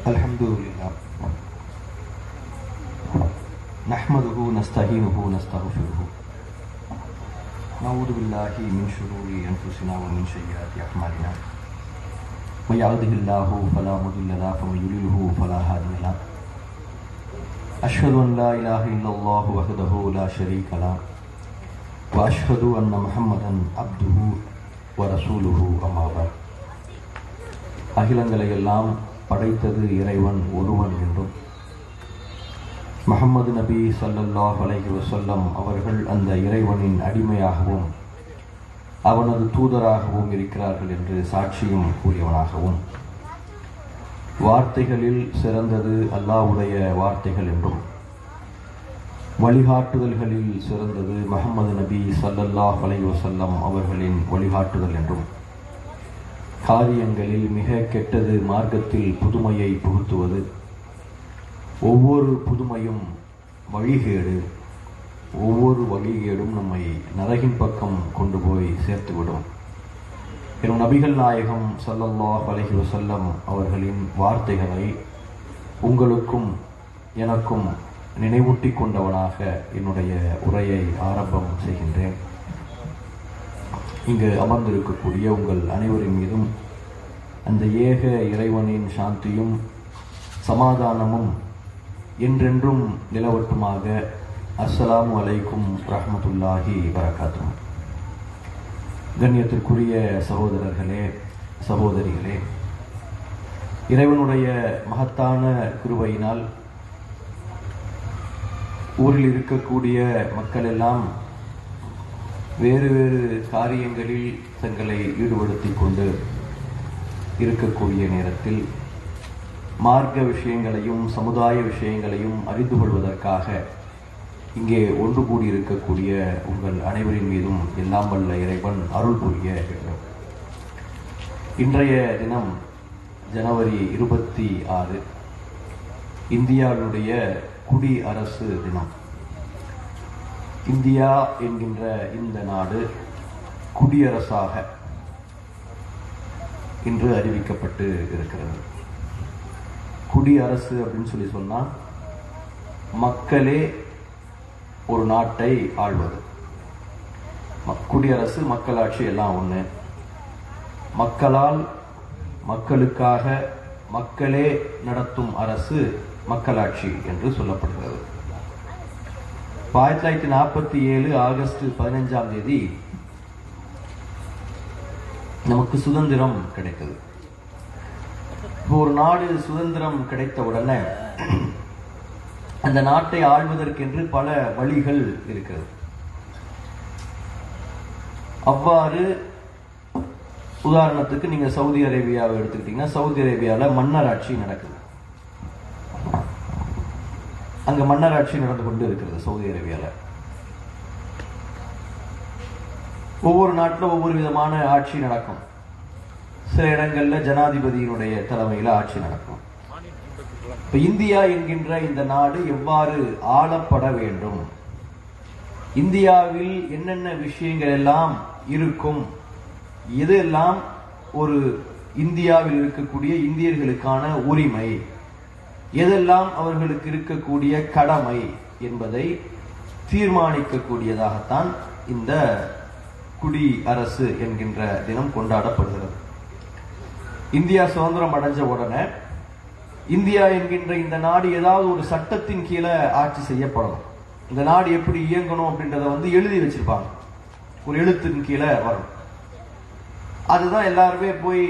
Alhamdulillah. Nahmaduhu nasta'inuhu nastaghfiruhu. Na'udhu billahi min shururi anfusina wa min sayyiati a'malina. May yahdihillahu fala mudilla lahu wa may yudlilhu fala hadiya lahu. Ashhadu an la ilaha illallah wahdahu la sharika lahu wa ashhadu anna Muhammadan abduhu wa rasuluhu amma ba'd. அகிலங்களை எல்லாம் படைத்தது இறைவன் ஒருவன் என்றும் முஹம்மது நபி ஸல்லல்லாஹு அலைஹி வஸல்லம் அவர்கள் அந்த இறைவனின் அடிமையாகவும் அவனது தூதராகவும் இருக்கிறார்கள் என்று சாட்சியும் கூறியவனாகவும் வார்த்தைகளில் சிறந்தது அல்லாஹ்வுடைய வார்த்தைகள் என்றும் வழிகாட்டுதல்களில் சிறந்தது முஹம்மது நபி ஸல்லல்லாஹு அலைஹி வஸல்லம் அவர்களின் வழிகாட்டுதல் என்றும் காரியங்களில் மிக கெட்டது மார்க்கத்தில் புதுமையை புகுத்துவது, ஒவ்வொரு புதுமையும் வழிகேடு, ஒவ்வொரு வழிகேடும் நம்மை நரகின் பக்கம் கொண்டு போய் சேர்த்துவிடும் எனும் நபிகள் நாயகம் ஸல்லல்லாஹு அலைஹி வஸல்லம் அவர்களின் வார்த்தைகளை உங்களுக்கும் எனக்கும் நினைவூட்டி கொண்டவனாக என்னுடைய உரையை ஆரம்பம் செய்கின்றேன். இங்கு அமர்ந்திருக்கக்கூடிய உங்கள் அனைவரின் மீதும் அந்த ஏக இறைவனின் சாந்தியும் சமாதானமும் என்றென்றும் நிலவட்டுமாக. அஸ்ஸலாமு அலைக்கும் ரஹ்மத்துல்லாஹி வரகாத்துஹு. கண்ணியத்திற்குரிய சகோதரர்களே, சகோதரிகளே, இறைவனுடைய மகத்தான கிருபையினால் ஊரில் இருக்கக்கூடிய மக்கள் எல்லாம் வேறு வேறு காரியங்களில் தங்களை ஈடுபடுத்திக் கொண்டு இருக்கக்கூடிய நேரத்தில் மார்க்க விஷயங்களையும் சமுதாய விஷயங்களையும் அறிந்து கொள்வதற்காக இங்கே ஒன்று கூடியிருக்கக்கூடிய உங்கள் அனைவரின் மீதும் எல்லாம் வல்ல இறைவன் அருள் புரிய வேண்டும். இன்றைய தினம் ஜனவரி 26 இந்தியாவுடைய குடியரசு தினம். இந்தியா என்கின்ற இந்த நாடு குடியரசாக இன்று அறிவிக்கப்பட்டு இருக்கிறது. குடியரசு அப்படின்னு சொல்லி சொன்னா மக்களே ஒரு நாட்டை ஆள்வது. குடியரசு மக்களாட்சி எல்லாம் ஒண்ணு. மக்களால் மக்களுக்காக மக்களே நடத்தும் அரசு மக்களாட்சி என்று சொல்லப்படுகிறது. 1947 ஆகஸ்ட் 15 நமக்கு சுதந்திரம் கிடைத்தது. ஒரு நாடு சுதந்திரம் கிடைத்த உடனே அந்த நாட்டை ஆள்வதற்கென்று பல வழிகள் இருக்கிறது. அவ்வாறு உதாரணத்துக்கு நீங்க சவுதி அரேபியாவை எடுத்துக்கிட்டீங்கன்னா, சவுதி அரேபியாவில் மன்னராட்சி நடக்குது. அங்க மன்னராட்சி நடந்து கொண்டு இருக்கிறது சவுதி அரேபியாவில். ஒவ்வொரு நாட்டில் ஒவ்வொரு விதமான ஆட்சி நடக்கும். சில இடங்கள்ல ஜனாதிபதியினுடைய தலைமையில் ஆட்சி நடக்கும். இப்ப இந்தியா என்கின்ற இந்த நாடு எவ்வாறு ஆளப்பட வேண்டும், இந்தியாவில் என்னென்ன விஷயங்கள் எல்லாம் இருக்கும், இதெல்லாம் ஒரு இந்தியாவில் இருக்கக்கூடிய இந்தியர்களுக்கான உரிமை, எதெல்லாம் அவர்களுக்கு இருக்கக்கூடிய கடமை என்பதை தீர்மானிக்கக்கூடியதாகத்தான் இந்த குடியரசு என்கின்ற தினம் கொண்டாடப்படுகிறது. இந்தியா சுதந்திரம் அடைஞ்ச உடனே இந்தியா என்கின்ற இந்த நாடு ஏதாவது ஒரு சட்டத்தின் கீழே ஆட்சி செய்யப்படணும். இந்த நாடு எப்படி இயங்கணும் அப்படின்றத எழுதி வச்சிருப்பாங்க. ஒரு எழுத்தின் கீழே வரும். அதுதான் எல்லாருமே போய்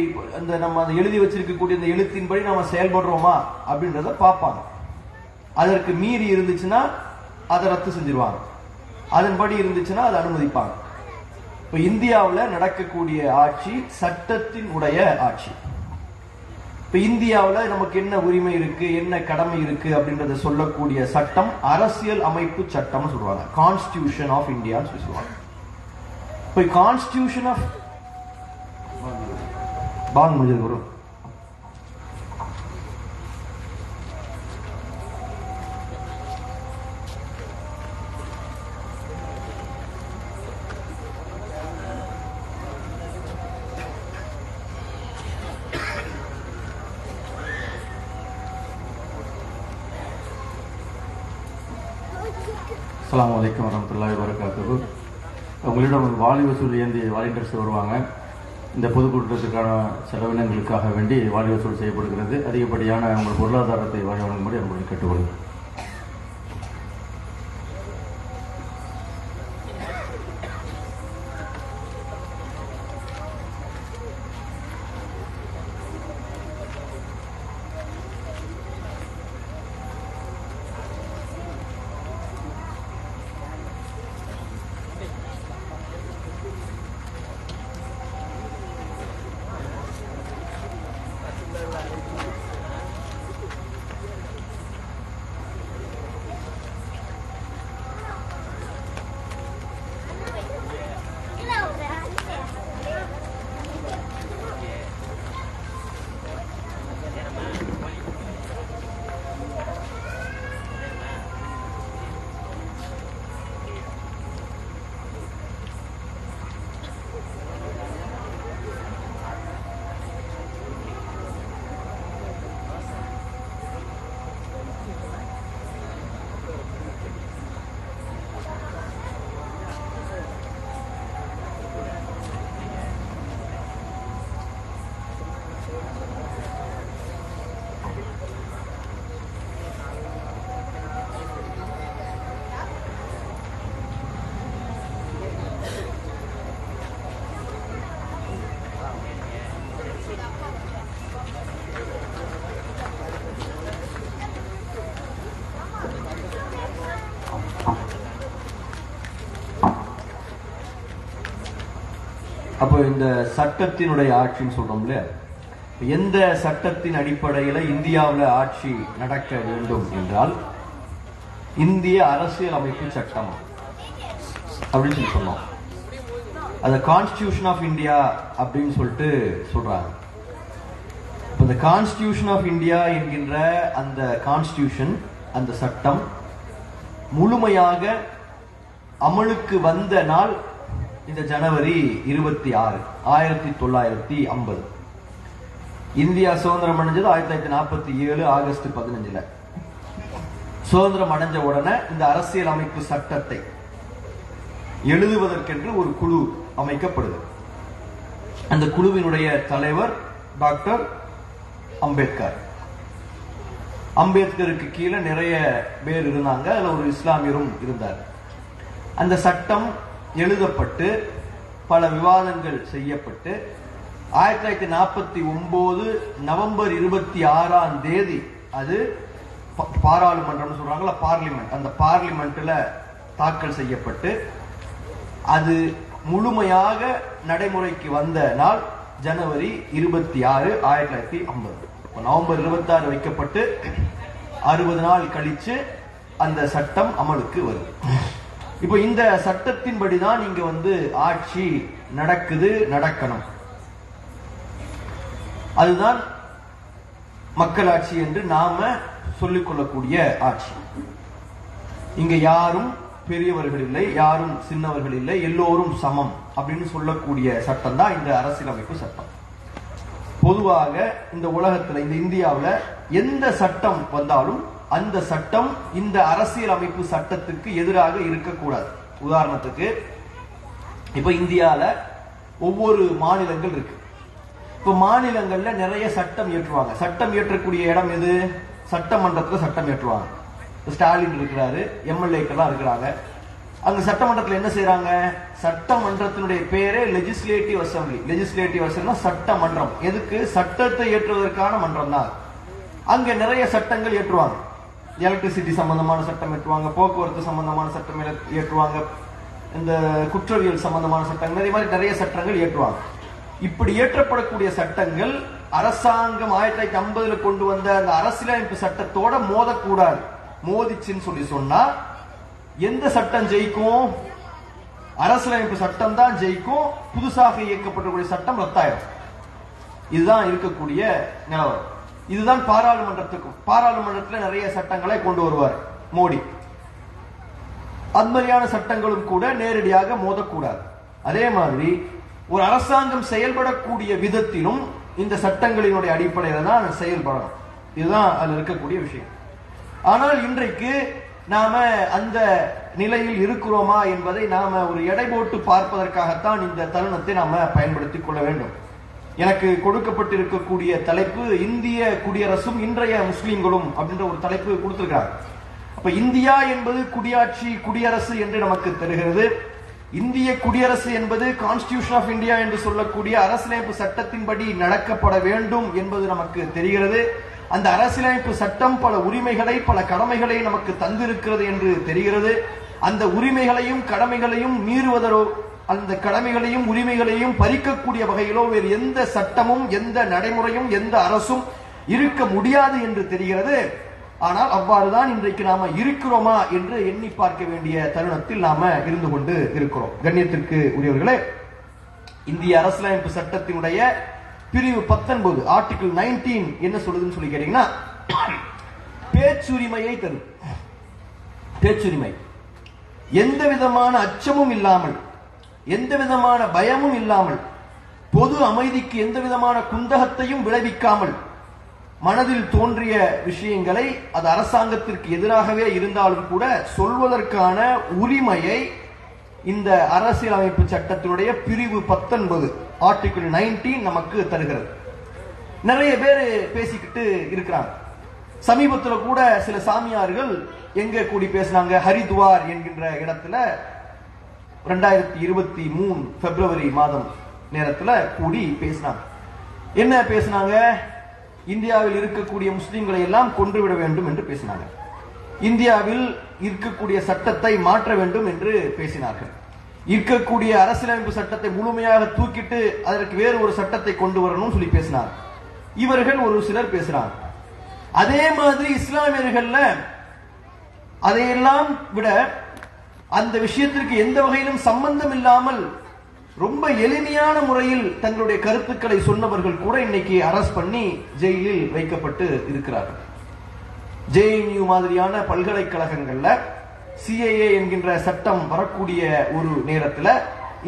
நம்ம எழுதி வச்சிருக்கக்கூடிய இந்த எழுத்தின்படி நம்ம செயல்படுறோமா அப்படின்றத பார்ப்பாங்க. அதற்கு மீறி இருந்துச்சுன்னா அதை ரத்து செஞ்சிருவாங்க. அதன்படி இருந்துச்சுன்னா அதை அனுமதிப்பாங்க. இப்ப இந்தியாவில் நடக்கக்கூடிய ஆட்சி சட்டத்தின் உடைய ஆட்சி. இப்ப இந்தியாவில் நமக்கு என்ன உரிமை இருக்கு, என்ன கடமை இருக்கு அப்படின்றத சொல்லக்கூடிய சட்டம் அரசியல் அமைப்பு சட்டம் சொல்லுவாங்க. கான்ஸ்டிடியூஷன் ஆஃப் இந்தியா சொல்லுவாங்க. இப்ப கான்ஸ்டிடியூஷன் ஆஃப் बांग मुझे करो அஸ்ஸலாமு அலைக்கும் வரஹ்மத்துல்லாஹி வபரகாத்துஹு. உங்களிடம் வாலி வசூல் ஏந்தி வாலண்டியர்ஸ் வருவாங்க. இந்த பொதுக்கூட்டத்திற்கான செலவினங்களுக்காக வேண்டி வாலி வசூல் செய்யப்படுகிறது. அதிகப்படியான உங்கள் பொருளாதாரத்தை வழங்கும்படி அன்புடன் கேட்டுக்கொள்கிறேன். அப்போ இந்த சட்டத்தினுடைய ஆட்சின்னு சொல்றோம் இல்லையா, எந்த சட்டத்தின் அடிப்படையில் இந்தியாவில் ஆட்சி நடக்க வேண்டும் என்றால் இந்திய அரசியல் அமைப்பு சட்டம் அப்படின்னு சொல்லி சொன்னோம். அது கான்ஸ்டிடியூஷன் ஆஃப் இந்தியா அப்படின்னு சொல்லிட்டு சொல்றாங்க. இந்த கான்ஸ்டிடியூஷன் ஆஃப் இந்தியா என்கின்ற அந்த கான்ஸ்டிடியூஷன், அந்த சட்டம் முழுமையாக அமலுக்கு வந்த நாள் இந்த ஜனவரி 26, 1950. இந்தியா சுதந்திரம் அடைஞ்சது 1947 ஆகஸ்ட் 15. சுதந்திரம் அடைஞ்ச உடனே இந்த அரசியல் அமைப்பு சட்டத்தை எழுதுவதற்கென்று ஒரு குழு அமைக்கப்படுது. அந்த குழுவினுடைய தலைவர் டாக்டர் அம்பேத்கர். அம்பேத்கருக்கு கீழே நிறைய பேர் இருந்தாங்க. அதுல ஒரு இஸ்லாமியரும் இருந்தார். அந்த சட்டம் எழுதப்பட்டு பல விவாதங்கள் செய்யப்பட்டு 1949 நவம்பர் 26 அது பாராளுமன்றம் சொல்றாங்களா, பார்லிமெண்ட், அந்த பார்லிமெண்ட்ல தாக்கல் செய்யப்பட்டு அது முழுமையாக நடைமுறைக்கு வந்த நாள் ஜனவரி 26, 1950. நவம்பர் 26 வைக்கப்பட்டு 60 நாள் கழிச்சு அந்த சட்டம் அமலுக்கு வரும். இப்போ இந்த சட்டத்தின்படிதான் இங்க ஆட்சி நடக்கணும். அதுதான் மக்களாட்சி என்று நாம சொல்லிக் கொள்ளக்கூடிய ஆட்சி. இங்க யாரும் பெரியவர்கள் இல்லை, யாரும் சின்னவர்கள் இல்லை, எல்லோரும் சமம் அப்படின்னு சொல்லக்கூடிய சட்டம் தான் இந்த அரசியலமைப்பு சட்டம். பொதுவாக இந்த உலகத்துல, இந்த இந்தியாவில் எந்த சட்டம் வந்தாலும் அந்த சட்டம் இந்த அரசியல் அமைப்பு சட்டத்துக்கு எதிராக இருக்கக்கூடாது. உதாரணத்துக்கு இப்ப இந்தியால ஒவ்வொரு மாநிலங்கள் இருக்கு. இப்ப மாநிலங்கள்ல நிறைய சட்டம் இயற்றுவாங்க. சட்டம் இயற்றக்கூடிய இடம் எது? சட்டமன்றத்துல சட்டம் இயற்றுவாங்க. ஸ்டாலின் இருக்கிறாரு, எம்எல்ஏக்கெல்லாம் இருக்கிறாங்க. அங்க சட்டமன்றத்தில் என்ன செய்யறாங்க? சட்டமன்றத்தினுடைய பேரே லெஜிஸ்லேட்டிவ் அசம்பிளி. லெஜிஸ்லேட்டிவ் அசம்பிளி சட்டமன்றம். எதுக்கு? சட்டத்தை இயற்றுவதற்கான மன்றம் தான். அங்க நிறைய சட்டங்கள் இயற்றுவாங்க. எலக்ட்ரிசிட்டி சம்பந்தமான சட்டம் இயற்றுவாங்க, போக்குவரத்து சம்பந்தமான சட்டம் இயற்றுவாங்க, இந்த குற்றவியல் சம்பந்தமான சட்டங்கள், இதே மாதிரி நிறைய சட்டங்கள் இயற்றுவாங்க. இப்படி இயற்றப்படக்கூடிய சட்டங்கள் அரசாங்கம் 1950 கொண்டு வந்த அந்த அரசியலமைப்பு சட்டத்தோட மோதக்கூடாது. மோதிச்சுன்னு சொல்லி சொன்னா எந்த சட்டம் ஜெயிக்கும்? அரசியலமைப்பு சட்டம் தான் ஜெயிக்கும். புதுசாக இயக்கப்படக்கூடிய சட்டம் ரத்தாயிரும். இதுதான் இருக்கக்கூடிய நிலவரம். இதுதான் பாராளுமன்றத்தில் நிறைய சட்டங்களை கொண்டு வருவார் மோடி. அந்த மாதிரியான சட்டங்களும் கூட நேரடியாக மோதக்கூடாது. அதே மாதிரி ஒரு அரசாங்கம் செயல்படக்கூடிய விதத்திலும் இந்த சட்டங்களினுடைய அடிப்படையில தான் செயல்படணும். இதுதான் அதுல இருக்கக்கூடிய விஷயம். ஆனால் இன்றைக்கு நாம அந்த நிலையில் இருக்கிறோமா என்பதை நாம ஒரு எடை போட்டு பார்ப்பதற்காகத்தான் இந்த தருணத்தை நாம பயன்படுத்திக் கொள்ள வேண்டும். எனக்கு கொடுக்கப்பட்டிருக்கக்கூடிய தலைப்பு இந்திய குடியரசும் இன்றைய முஸ்லிம்களும் அப்படின்ற ஒரு தலைப்பு கொடுத்திருக்காங்க. அப்ப இந்தியா என்பது குடியாட்சி குடியரசு என்று நமக்கு தெரிகிறது. இந்திய குடியரசு என்பது கான்ஸ்டிடியூஷன் ஆஃப் இந்தியா என்று சொல்லக்கூடிய அரசியலமைப்பு சட்டத்தின்படி நடக்கப்பட வேண்டும் என்பது நமக்கு தெரிகிறது. அந்த அரசியலமைப்பு சட்டம் பல உரிமைகளை பல கடமைகளை நமக்கு தந்திருக்கிறது என்று தெரிகிறது. அந்த உரிமைகளையும் கடமைகளையும் மீறுவதோ அந்த கடமைகளையும் உரிமைகளையும் பறிக்கக்கூடிய வகையிலோ வேறு எந்த சட்டமும் எந்த நடைமுறையும் எந்த அரசும் இருக்க முடியாது என்று தெரிகிறது. ஆனால் அவ்வாறுதான் இன்றைக்கு நாம இருக்கிறோமா என்று எண்ணி பார்க்க வேண்டிய தருணத்தில் நாம இருந்து கொண்டு இருக்கிறோம். கண்ணியத்திற்கு உரியவர்களே, இந்திய அரசியலமைப்பு சட்டத்தினுடைய பிரிவு 19 ஆர்டிகிள் 19 என்ன சொல்லுதுன்னு சொல்லி கேட்டீங்கன்னா, பேச்சுரிமையை தரும். பேச்சுரிமை எந்த விதமான அச்சமும் இல்லாமல் எந்த விதமான பயமும் இல்லாமல் பொது அமைதிக்கு எந்த விதமான குந்தகத்தையும் விளைவிக்காமல் மனதில் தோன்றிய விஷயங்களை அது அரசாங்கத்திற்கு எதிராகவே இருந்தாலும் கூட சொல்வதற்கான உரிமையை இந்த அரசியலமைப்பு சட்டத்தினுடைய பிரிவு 19 ஆர்டிகிள் 19 நமக்கு தருகிறது. நிறைய பேர் பேசிக்கிட்டு இருக்கிறாங்க. சமீபத்தில் கூட சில சாமியார்கள் எங்க கூடி பேசினாங்க, ஹரித்வார் என்கின்ற இடத்துல 2023 பிப்ரவரி மாதம் நேரத்தில் கூடி பேசினாங்க. என்ன பேசினாங்க? இந்தியாவில் இருக்கக்கூடிய முஸ்லிம்களை எல்லாம் கொன்றுவிட வேண்டும் என்று பேசினாங்க. இந்தியாவில் இருக்கக்கூடிய சட்டத்தை மாற்ற வேண்டும் என்று பேசினார்கள். இருக்கக்கூடிய அரசியலமைப்பு சட்டத்தை முழுமையாக தூக்கிட்டு அதற்கு வேறு ஒரு சட்டத்தை கொண்டு வரணும் சொல்லி பேசினார். இவர்கள் ஒரு சிலர் பேசுறாங்க. அதே மாதிரி இஸ்லாமியர்கள்ல அதையெல்லாம் விட அந்த விஷயத்திற்கு எந்த வகையிலும் சம்பந்தம் இல்லாமல் ரொம்ப எளிமையான முறையில் தங்களுடைய கருத்துக்களை சொன்னவர்கள் கூட இன்னைக்கு அரெஸ்ட் பண்ணி ஜெயிலில் வைக்கப்பட்டு இருக்கிறார்கள். ஜேஎன்யூ மாதிரியான பல்கலைக்கழகங்கள்ல சிஏஏ என்கின்ற சட்டம் வரக்கூடிய ஒரு நேரத்தில்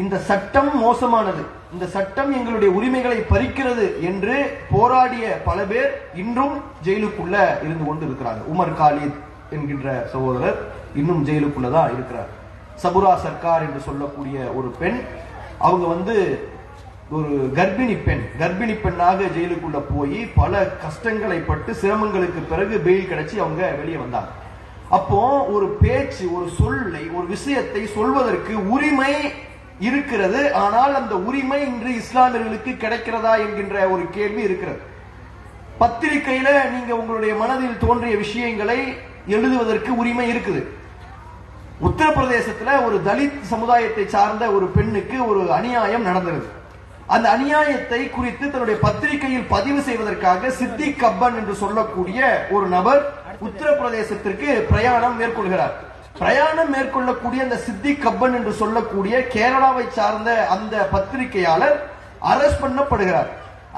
இந்த சட்டம் மோசமானது, இந்த சட்டம் எங்களுடைய உரிமைகளை பறிக்கிறது என்று போராடிய பல பேர் இன்றும் ஜெயிலுக்குள்ள இருந்து கொண்டு இருக்கிறாங்க. உமர் காலித் என்கின்ற சகோதரர் இன்னும் ஜெயிலுக்குள்ளதான் இருக்கிறார். சபுரா சர்க்கார் என்று சொல்லக்கூடிய ஒரு பெண், அவங்க ஒரு கர்ப்பிணி பெண்ணாக ஜெயிலுக்குள்ள போய் பல கஷ்டங்களை பட்டு சிரமங்களுக்கு பிறகு பெயில் கிடைச்சி அவங்க வெளியே வந்தாங்க. அப்போ ஒரு பேச்சு, ஒரு சொல்லை, ஒரு விஷயத்தை சொல்வதற்கு உரிமை இருக்கிறது. ஆனால் அந்த உரிமை இன்று இஸ்லாமியர்களுக்கு கிடைக்கிறதா என்கின்ற ஒரு கேள்வி இருக்கிறது. பத்திரிகையில நீங்க உங்களுடைய மனதில் தோன்றிய விஷயங்களை எழுதுவதற்கு உரிமை இருக்குது. உத்தரப்பிரதேசத்துல ஒரு தலித் சமுதாயத்தை சார்ந்த ஒரு பெண்ணுக்கு ஒரு அநியாயம் நடந்தது. அந்த அநியாயத்தை குறித்து தன்னுடைய பத்திரிகையில் பதிவு செய்வதற்காக சித்திக் கப்பன் என்று சொல்லக்கூடிய ஒரு நபர் உத்தரப்பிரதேசத்திற்கு பிரயாணம் மேற்கொள்கிறார். பிரயாணம் மேற்கொள்ளக்கூடிய அந்த சித்திக் கப்பன் என்று சொல்லக்கூடிய கேரளாவை சார்ந்த அந்த பத்திரிகையாளர் அரெஸ்ட் பண்ணப்படுகிறார்.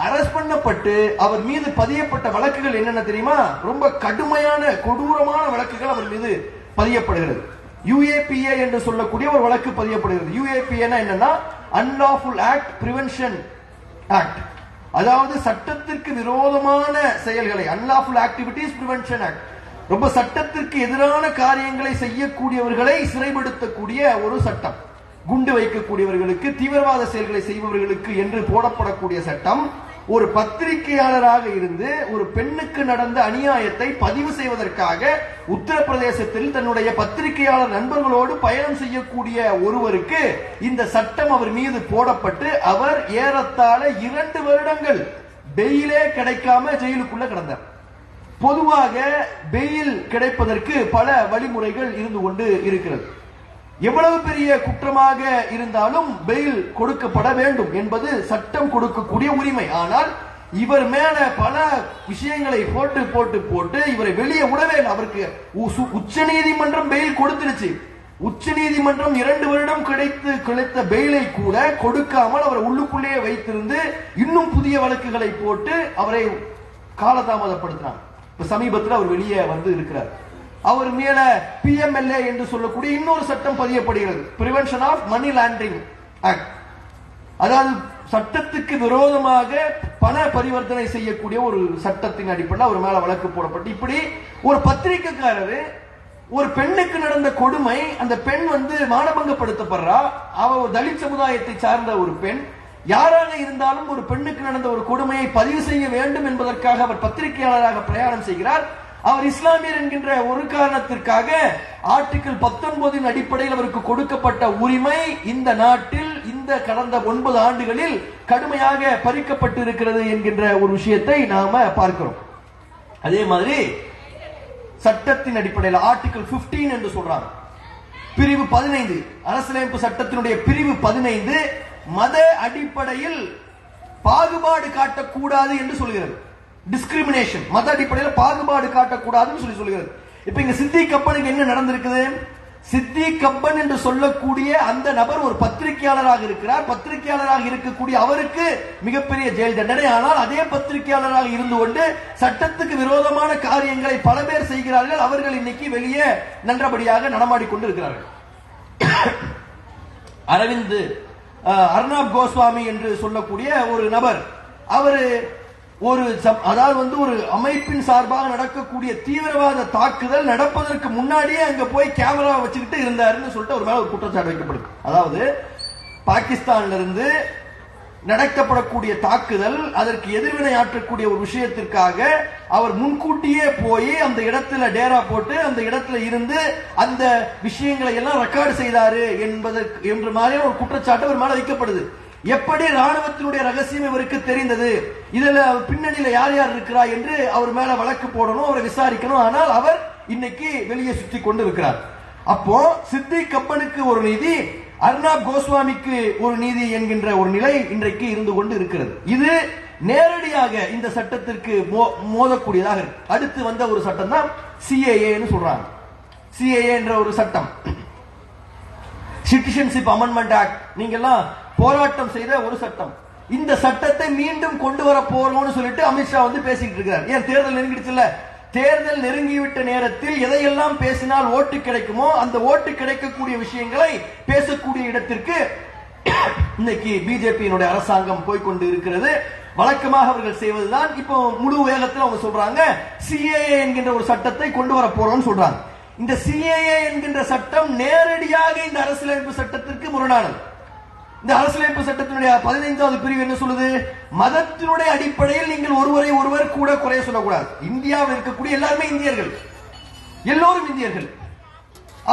அரெஸ்ட் பண்ணப்பட்டு அவர் மீது பதியப்பட்ட வழக்குகள் என்னென்ன தெரியுமா? ரொம்ப கடுமையான கொடூரமான வழக்குகள் அவர் மீது பதியப்படுகிறது. UAPA என்று சொல்லக்கூடிய ஒரு வழக்கு பதியப்படுகிறது. UAPA என்னன்னா அன்லாஃபுல் ஆக்ட் பிரிவென்ஷன் ஆக்ட், அதாவது சட்டத்திற்கு விரோதமான செயல்களை, அன்லாஃபுல் ஆக்டிவிட்டிஸ் பிரிவென்ஷன் ஆக்ட், ரொம்ப சட்டத்திற்கு எதிரான காரியங்களை செய்யக்கூடியவர்களை சிறைப்படுத்தக்கூடிய ஒரு சட்டம். குண்டு வைக்கக்கூடியவர்களுக்கு, தீவிரவாத செயல்களை செய்பவர்களுக்கு என்று போடப்படக்கூடிய சட்டம். ஒரு பத்திரிகையாளராக இருந்து ஒரு பெண்ணுக்கு நடந்த அநியாயத்தை பதிவு செய்வதற்காக உத்தரப்பிரதேசத்தில் தன்னுடைய பத்திரிகையாளர் நண்பர்களோடு பயணம் செய்யக்கூடிய ஒருவருக்கு இந்த சட்டம் அவர் மீது போடப்பட்டு அவர் ஏறத்தாழ 2 வருடங்கள் பெயிலே கிடைக்காம ஜெயிலுக்குள்ள கிடந்தார். பொதுவாக பெயில் கிடைப்பதற்கு பல வழிமுறைகள் இருந்து கொண்டு இருக்கிறது. எவ்வளவு பெரிய குற்றமாக இருந்தாலும் பெயில் கொடுக்கப்பட வேண்டும் என்பது சட்டம் கொடுக்கக்கூடிய உரிமை. ஆனால் இவர் மேல பல விஷயங்களை போட்டு போட்டு போட்டு இவரை வெளியே விடவே இல்லை. அவருக்கு உச்ச நீதிமன்றம் பெயில் கொடுத்துருச்சு. உச்ச நீதிமன்றம் 2 வருடம் கிடைத்த பெயிலை கூட கொடுக்காமல் அவரை உள்ளுக்குள்ளேயே வைத்திருந்து இன்னும் புதிய வழக்குகளை போட்டு அவரை காலதாமதப்படுத்தினார். இப்ப சமீபத்தில் அவர் வெளியே இருக்கிறார். அவர் மேல PMLA என்று சொல்லக்கூடிய இன்னொரு சட்டம் பதியப்படுகிறது, prevention of money laundering act. அதாவது சட்டத்துக்கு விரோதமாக பண பரிவர்த்தனை செய்யக்கூடிய ஒரு சட்டத்தின் அடிப்படையில் அவர் மேல வழக்கு போடப்பட்டு, இப்படி ஒரு பத்திரிகைக்காரர் ஒரு பெண்ணுக்கு நடந்த கொடுமை, அந்த பெண் மானபங்கப்படுத்தப்படுறா, அவ ஒரு தலித் சமுதாயத்தை சார்ந்த ஒரு பெண். யாராக இருந்தாலும் ஒரு பெண்ணுக்கு நடந்த ஒரு கொடுமையை பதிவு செய்ய வேண்டும் என்பதற்காக அவர் பத்திரிகையாளராக பிரயாணம் செய்கிறார். அவர் இஸ்லாமியர் என்கின்ற ஒரு காரணத்திற்காக ஆர்டிகிள் 19 அடிப்படையில் அவருக்கு கொடுக்கப்பட்ட உரிமை இந்த நாட்டில் இந்த கடந்த 9 ஆண்டுகளில் கடுமையாக பறிக்கப்பட்டு இருக்கிறது என்கின்ற ஒரு விஷயத்தை நாம பார்க்கிறோம். அதே மாதிரி சட்டத்தின் அடிப்படையில் ஆர்டிகிள் 15 என்று சொல்றாங்க, பிரிவு 15, அரசியலமைப்பு சட்டத்தினுடைய பிரிவு 15 மத அடிப்படையில் பாகுபாடு காட்டக்கூடாது என்று சொல்கிறது. டிஸ்கிரிமினேஷன், மத அடிப்படையில் பாகுபாடு காட்டக்கூடாதுன்னு சொல்கிறது. இப்ப இங்க சித்திக் கப்பனுக்கு என்ன நடந்திருக்குது? சித்திக் கப்பன் என்று சொல்லக்கூடிய அந்த நபர் ஒரு பத்திரிகையாளராக இருக்கிறார். பத்திரிகையாளராக இருக்கக்கூடிய அவருக்கு மிகப்பெரிய ஜெயில் தண்டனை. ஆனால் அதே பத்திரிகையாளராக இருந்து கொண்டு சட்டத்துக்கு விரோதமான காரியங்களை பல பேர் செய்கிறார்கள். அவர்கள் இன்னைக்கு வெளியே நன்றபடியாக நடமாடிக்கொண்டு இருக்கிறார்கள். அரவிந்த் அர்னாப் கோஸ்வாமி என்று சொல்லக்கூடிய ஒரு நபர், அவரு ஒரு அமைப்பின் சார்பாக நடக்கக்கூடிய தீவிரவாத தாக்குதல் நடப்பதற்கு முன்னாடியே அங்க போய் கேமரா வச்சுக்கிட்டு இருந்தாருன்னு சொல்லிட்டு ஒரு மேல ஒரு குற்றச்சாட்டு வைக்கப்படுது. அதாவது பாகிஸ்தான்ல இருந்து நடக்கப்படக்கூடிய தாக்குதல், அதற்கு எதிர்வினை ஆற்றக்கூடிய ஒரு விஷயத்திற்காக அவர் முன்கூட்டியே போய் அந்த இடத்துல டேரா போட்டு அந்த இடத்துல இருந்து அந்த விஷயங்களை எல்லாம் ரெக்கார்டு செய்தாரு என்ற மாதிரியான ஒரு குற்றச்சாட்டு ஒரு மேல வைக்கப்படுது. எப்படி ராணுவத்தினுடைய ரகசியம் இவருக்கு தெரிந்தது, இதுல பின்னணியில யார் யார் இருக்கிறா என்று அவர் மேல வழக்கு போடணும், அவரை விசாரிக்கணும். ஆனால் அவர் இன்னைக்கு வெளியே சுத்தி கொண்டு இருக்கிறார். அப்போ சித்திக் கப்பனுக்கு ஒரு நீதி, அர்னாப் கோஸ்வாமிக்கு ஒரு நீதி என்கின்ற ஒரு நிலை இன்றைக்கு இருந்து கொண்டு இருக்கிறது. இது நேரடியாக இந்த சட்டத்திற்கு மோதக்கூடியதாக இருக்கு. அடுத்து வந்த ஒரு சட்டம் தான் சிஏஏன்னு சொல்றாங்க. சிஏஏ என்ற ஒரு சட்டம், சிட்டிசன்ஷிப் அமெண்ட்மெண்ட் ஆக்ட், நீங்க எல்லாம் போராட்டம் செய்த ஒரு சட்டம். இந்த சட்டத்தை மீண்டும் கொண்டு வர போறோம்னு சொல்லிட்டு அமித்ஷா பேசிட்டு இருக்காரு. ஏன் தேர்தல் நெருங்கிடுச்சுல்ல, தேர்தல் நெருங்கிவிட்ட நேரத்தில் எதையெல்லாம் பேசினால் ஓட்டு கிடைக்குமோ அந்த ஓட்டு கிடைக்கக்கூடிய விஷயங்களை பேசக்கூடிய இடத்திற்கு இன்னைக்கு பிஜேபியினுடைய அரசாங்கம் போய்கொண்டு இருக்கிறது. வழக்கமாக அவர்கள் செய்வதுதான். இப்போ முழு வேகத்தில் அவங்க சொல்றாங்க சிஏஏ என்கின்ற ஒரு சட்டத்தை கொண்டு வர போறோம்னு சொல்றாங்க. இந்த சிஏஏ என்கின்ற சட்டம் நேரடியாக இந்த அரசியலமைப்பு சட்டத்திற்கு முரணானது. இந்த அரசியலமைப்பு சட்டத்தினுடைய 15வது பிரிவு என்ன சொல்லுது? மதத்தினுடைய அடிப்படையில் நீங்கள் ஒருவரை ஒருவர் கூட குறைய சொல்லக்கூடாது. இந்தியாவில் இருக்கக்கூடிய எல்லாருமே இந்தியர்கள், எல்லோரும் இந்தியர்கள்.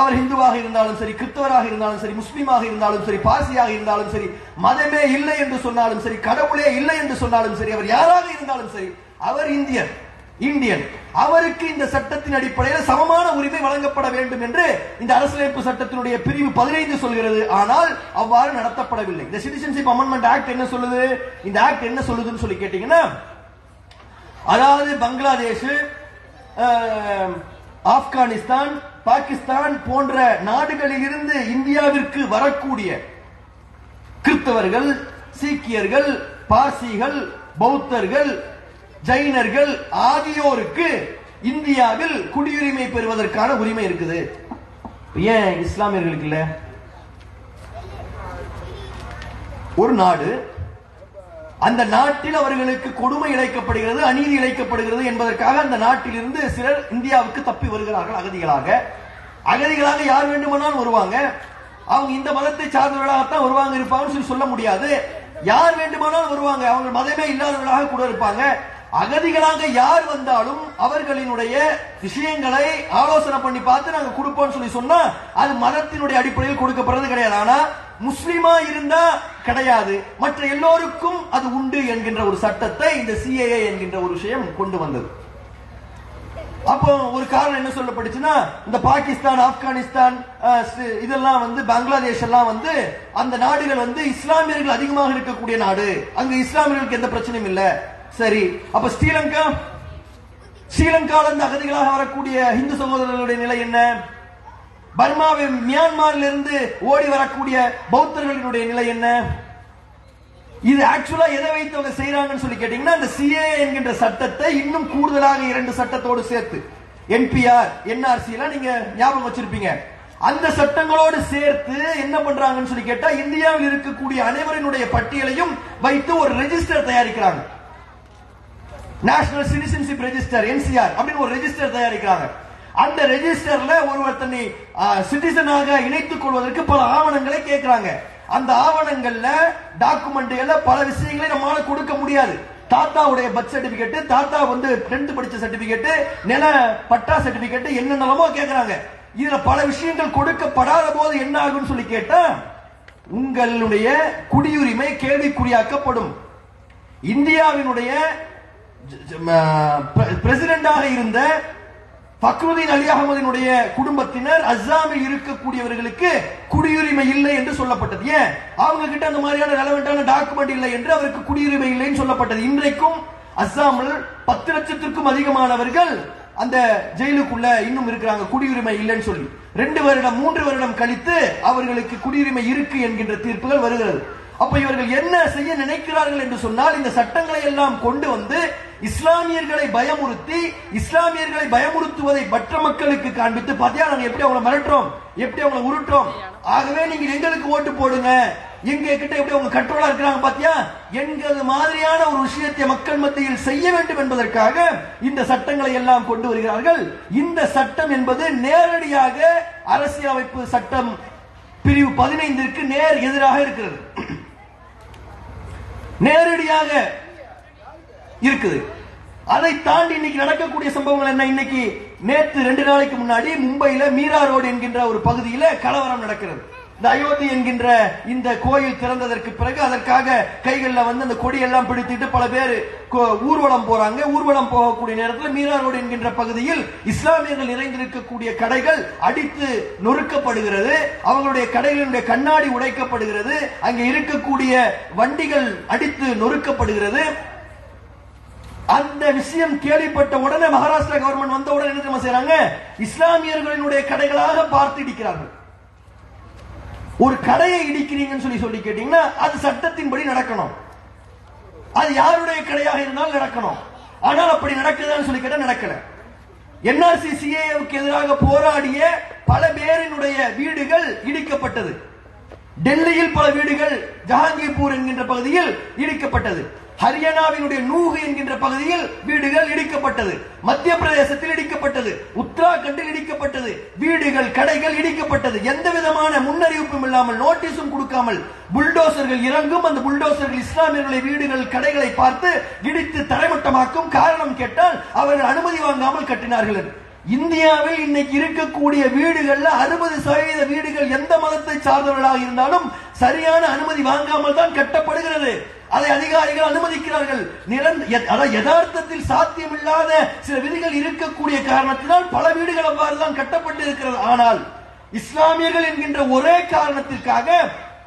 அவர் இந்துவாக இருந்தாலும் சரி, கிறிஸ்தவராக இருந்தாலும் சரி, முஸ்லீமாக இருந்தாலும் சரி, பார்சியாக இருந்தாலும் சரி, மதமே இல்லை என்று சொன்னாலும் சரி, கடவுளே இல்லை என்று சொன்னாலும் சரி, அவர் யாராக இருந்தாலும் சரி, அவர் இந்தியன். அவருக்கு இந்த சட்டத்தின் அடிப்படையில் சமமான உரிமை வழங்கப்பட வேண்டும் என்று இந்த அரசியலமைப்பு சட்டத்தினுடைய பிரிவு 15 சொல்கிறது. ஆனால் அவ்வாறு நடத்தப்படவில்லை. இந்த சிட்டிசன்ஷிப் அமெண்ட்மெண்ட் ஆக்ட் என்ன சொல்லுது? இந்த ஆக்ட் என்ன சொல்லுதுன்னு சொல்லி கேட்டீங்கன்னா, அதாவது பங்களாதேஷ், ஆப்கானிஸ்தான், பாகிஸ்தான் போன்ற நாடுகளில் இருந்து இந்தியாவிற்கு வரக்கூடிய கிறிஸ்தவர்கள், சீக்கியர்கள், பார்சிகள், பௌத்தர்கள், ஜைனர்கள் ஆகியோருக்கு இந்தியாவில் குடியுரிமை பெறுவதற்கான உரிமை இருக்குது. ஏன் இஸ்லாமியர்களுக்கு இல்ல? ஒரு நாடு, அந்த நாட்டில் அவர்களுக்கு கொடுமை இழைக்கப்படுகிறது, அநீதி இழைக்கப்படுகிறது என்பதற்காக அந்த நாட்டில் இருந்து சிலர் இந்தியாவுக்கு தப்பி வருகிறார்கள் அகதிகளாக யார் வேண்டுமானாலும் வருவாங்க. அவங்க இந்த மதத்தை சார்ந்தவர்களாகத்தான் வருவாங்க இருப்பாங்கன்னு சொல்ல முடியாது. யார் வேண்டுமானாலும் வருவாங்க, அவங்க மதமே இல்லாதவர்களாக கூட இருப்பாங்க. அகதிகளாக யார் வந்தாலும் அவர்களினுடைய விஷயங்களை ஆலோசனை பண்ணி பார்த்து நாங்க கொடுப்போம் சொல்லி சொன்னா அது மதத்தினுடைய அடிப்படையில் கொடுக்கப்படுறது கிடையாது. ஆனா முஸ்லிமா இருந்தா கிடையாது, மற்ற எல்லோருக்கும் அது உண்டு என்கின்ற ஒரு சட்டத்தை இந்த சிஏஏ என்கின்ற ஒரு விஷயம் கொண்டு வந்தது. அப்போ ஒரு காரணம் என்ன சொல்லப்பட்டுச்சுன்னா, இந்த பாகிஸ்தான், ஆப்கானிஸ்தான் இதெல்லாம் பங்களாதேஷ் எல்லாம் அந்த நாடுகள் இஸ்லாமியர்கள் அதிகமாக இருக்கக்கூடிய நாடு, அங்க இஸ்லாமியர்களுக்கு எந்த பிரச்சனையும் இல்ல. சரி, அப்ப ஸ்ரீலங்கால இருந்து அகதிகளாக வரக்கூடிய இந்து சகோதரர்களுடைய நிலை என்ன? பர்மாவின் மியான்மரில் இருந்து ஓடி வரக்கூடிய பௌத்தர்களினுடைய நிலை என்ன? இது ஆக்சுவலா எதை வைத்து அவங்க செய்யறாங்கன்னு சொல்லி கேட்டீங்கன்னா, இந்த சிஏஏ என்கின்ற சட்டத்தை இன்னும் கூடுதலாக 2 சட்டத்தோடு சேர்த்து, என்பிஆர், என்ஆர்சி எல்லாம் நீங்க ஞாபகம் வச்சிருப்பீங்க, அந்த சட்டங்களோடு சேர்த்து என்ன பண்றாங்கன்னு சொல்லி கேட்டா, இந்தியாவில் இருக்கக்கூடிய அனைவரினுடைய பட்டியலையும் வைத்து ஒரு ரெஜிஸ்டர் தயாரிக்கிறாங்க. நேஷனல் சிட்டிசன்ஷிப் ரெஜிஸ்டர், என்சிஆர் அப்படின்னு ஒரு ரெஜிஸ்டர் தயாரிக்கிறாங்க. அந்த ரெஜிஸ்டர்ல ஒருவர் தன்னை சிட்டிசனாக இணைத்துக் கொள்வதற்கு பல ஆவணங்களை கேட்கிறாங்க. அந்த ஆவணங்கள்ல டாக்குமெண்ட்ல பல விஷயங்களை நம்மளால கொடுக்க முடியாது. தாத்தாவுடைய பர்த் சர்டிபிகேட், தாத்தா 10th படிச்ச சர்டிபிகேட், நில பட்டா சர்டிபிகேட், என்னென்னமோ கேட்கிறாங்க. இதுல பல விஷயங்கள் கொடுக்கப்படாத போது என்ன ஆகும் சொல்லி கேட்டா உங்களுடைய குடியுரிமை கேள்விக்குறியாக்கப்படும். இந்தியாவினுடைய பிரசிடென்டாக இருந்த ஃபக்ருதீன் அலி அகமதினுடைய குடும்பத்தினர் அஸ்ஸாமில் இருக்கக்கூடியவர்களுக்கு குடியுரிமை இல்லை என்று சொல்லப்பட்டது. ஏன்? அவங்க கிட்ட அந்த மாதிரியான ரெலவென்டான டாக்குமெண்ட் இல்லை என்று அவருக்கு குடியுரிமை இல்லைன்னு சொல்லப்பட்டது. இன்றைக்கும் அஸ்ஸாமில் 10 லட்சத்திற்கும் அதிகமானவர்கள் அந்த ஜெயிலுக்குள்ள இன்னும் இருக்கிறாங்க குடியுரிமை இல்லைன்னு சொல்லி. 2 வருடம் 3 வருடம் கழித்து அவர்களுக்கு குடியுரிமை இருக்கு என்கின்ற தீர்ப்புகள் வருகிறது. அப்ப இவர்கள் என்ன செய்ய நினைக்கிறார்கள் என்று சொன்னால் இந்த சட்டங்களை எல்லாம் கொண்டு வந்து இஸ்லாமியர்களை பயமுறுத்தி, இஸ்லாமியர்களை பயமுறுத்துவதை மற்ற மக்களுக்கு காண்பித்து, பாத்தியா நாங்க எப்படி அவங்களை மிரட்டுறோம், எப்படி அவங்களை உருட்டோம், ஆகவே நீங்க எங்களுக்கு ஓட்டு போடுங்க, எங்க கிட்ட எப்படி அவங்க கண்ட்ரோலா இருக்கிறாங்க பாத்தியா என்கிறது மாதிரியான ஒரு விஷயத்தை மக்கள் மத்தியில் செய்ய வேண்டும் என்பதற்காக இந்த சட்டங்களை எல்லாம் கொண்டு வருகிறார்கள். இந்த சட்டம் என்பது நேரடியாக அரசியலமைப்பு சட்டம் பிரிவு 15ற்கு நேர் எதிராக இருக்கிறது. நேரடியாக இருக்குது. அதை தாண்டி இன்னைக்கு நடக்கக்கூடிய சம்பவங்கள் என்ன? இன்னைக்கு நேற்று 2 நாளைக்கு முன்னாடி மும்பையில மீரா ரோடு என்கின்ற ஒரு பகுதியில கலவரம் நடக்கிறது. இந்த அயோத்தி என்கின்ற இந்த கோயில் திறந்ததற்கு பிறகு அதற்காக கைகள்ல அந்த கொடியெல்லாம் பிடித்துட்டு பல பேர் ஊர்வலம் போறாங்க. ஊர்வலம் போகக்கூடிய நேரத்தில் மீரா ரோடு என்கின்ற பகுதியில் இஸ்லாமியர்கள் நிறைந்திருக்கக்கூடிய கடைகள் அடித்து நொறுக்கப்படுகிறது. அவங்களுடைய கடைகளுடைய கண்ணாடி உடைக்கப்படுகிறது. அங்கே இருக்கக்கூடிய வண்டிகள் அடித்து நொறுக்கப்படுகிறது. அந்த விஷயம் கேள்விப்பட்ட உடனே மகாராஷ்டிரா கவர்மெண்ட் வந்த உடனே என்ன செய்யறாங்க? இஸ்லாமியர்களினுடைய கடைகளாக பார்த்து இடிக்கிறார்கள். ஒரு கடையை இடிக்கிறீங்கன்னு சொல்லி கேட்டீங்கன்னா அது சட்டத்தின்படி நடக்கணும். அது யாருடைய கடையாக இருந்தாலும் நடக்கணும். ஆனால் அப்படி நடக்குதான்னு சொல்லி கேட்டா நடக்கல. என்ஆர்சி சிஏஏவுக்கு எதிராக போராடிய பல பேரினுடைய வீடுகள் இடிக்கப்பட்டது. டெல்லியில் பல வீடுகள் ஜஹாங்கீர்பூர் என்கின்ற பகுதியில் இடிக்கப்பட்டது. ஹரியானாவினுடைய நூகு என்கின்ற பகுதியில் வீடுகள் இடிக்கப்பட்டது. மத்திய பிரதேசத்தில் இடிக்கப்பட்டது. உத்தராகண்டில் இடிக்கப்பட்டது. வீடுகள் கடைகள் இடிக்கப்பட்டது. எந்த விதமான முன்னறிவிப்பும் இல்லாமல், நோட்டீஸும் கொடுக்காமல் புல்டோசர்கள் இறங்கும். அந்த புல்டோசர்கள் இஸ்லாமியர்களை வீடுகள் கடைகளை பார்த்து இடித்து தரைமட்டமாக்கும். காரணம் கேட்டால் அவர்கள் அனுமதி வாங்காமல் கட்டினார்கள். இந்தியாவில் இன்னைக்கு இருக்கக்கூடிய வீடுகள்ல 60% வீடுகள் எந்த மதத்தை சார்ந்தவர்களாக இருந்தாலும் சரியான அனுமதி வாங்காமல் தான் கட்டப்படுகிறது. அதை அதிகாரிகள் அனுமதிக்கிறார்கள். யதார்த்தத்தில் சாத்தியமில்லாத சில விதிகள் இருக்கக்கூடிய காரணத்தினால் பல வீடுகள் அவ்வாறுதான் கட்டப்பட்டு இருக்கிறது. ஆனால் இஸ்லாமியர்கள் என்கின்ற ஒரே காரணத்திற்காக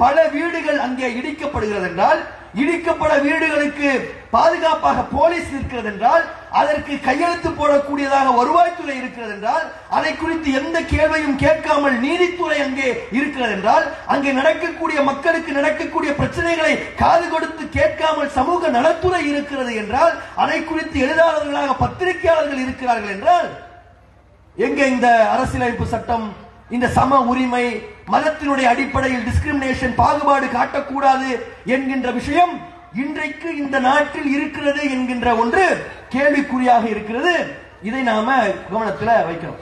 பல வீடுகள் அங்கே இடிக்கப்படுகிறது என்றால், இடிக்கப்பட வீடுகளுக்கு பாதுகாப்பாக போலீஸ் இருக்கிறது என்றால், அதற்கு கையெழுத்து போடக்கூடியதாக வருவாய்த்துறை இருக்கிறது என்றால், அதை குறித்து எந்த கேள்வியும் கேட்காமல் நீதித்துறை அங்கே இருக்கிறது என்றால், அங்கே நடக்கக்கூடிய மக்களுக்கு நடக்கக்கூடிய பிரச்சனைகளை காது கொடுத்து கேட்காமல் சமூக நலத்துறை இருக்கிறது என்றால், அதை குறித்து எழுதாளர்களாக பத்திரிகையாளர்கள் இருக்கிறார்கள் என்றால், எங்க இந்த அரசியலமைப்பு சட்டம், இந்த சம உரிமை, மதத்தினுடைய அடிப்படையில் டிஸ்கிரிமினேஷன், பாகுபாடு காட்டக்கூடாது என்கின்ற விஷயம் இன்றைக்கு இந்த நாட்டில் இருக்கிறது என்கின்ற ஒன்று கேள்விக்குறியாக இருக்கிறது. இதை நாம கவனத்தில் வைக்கிறோம்.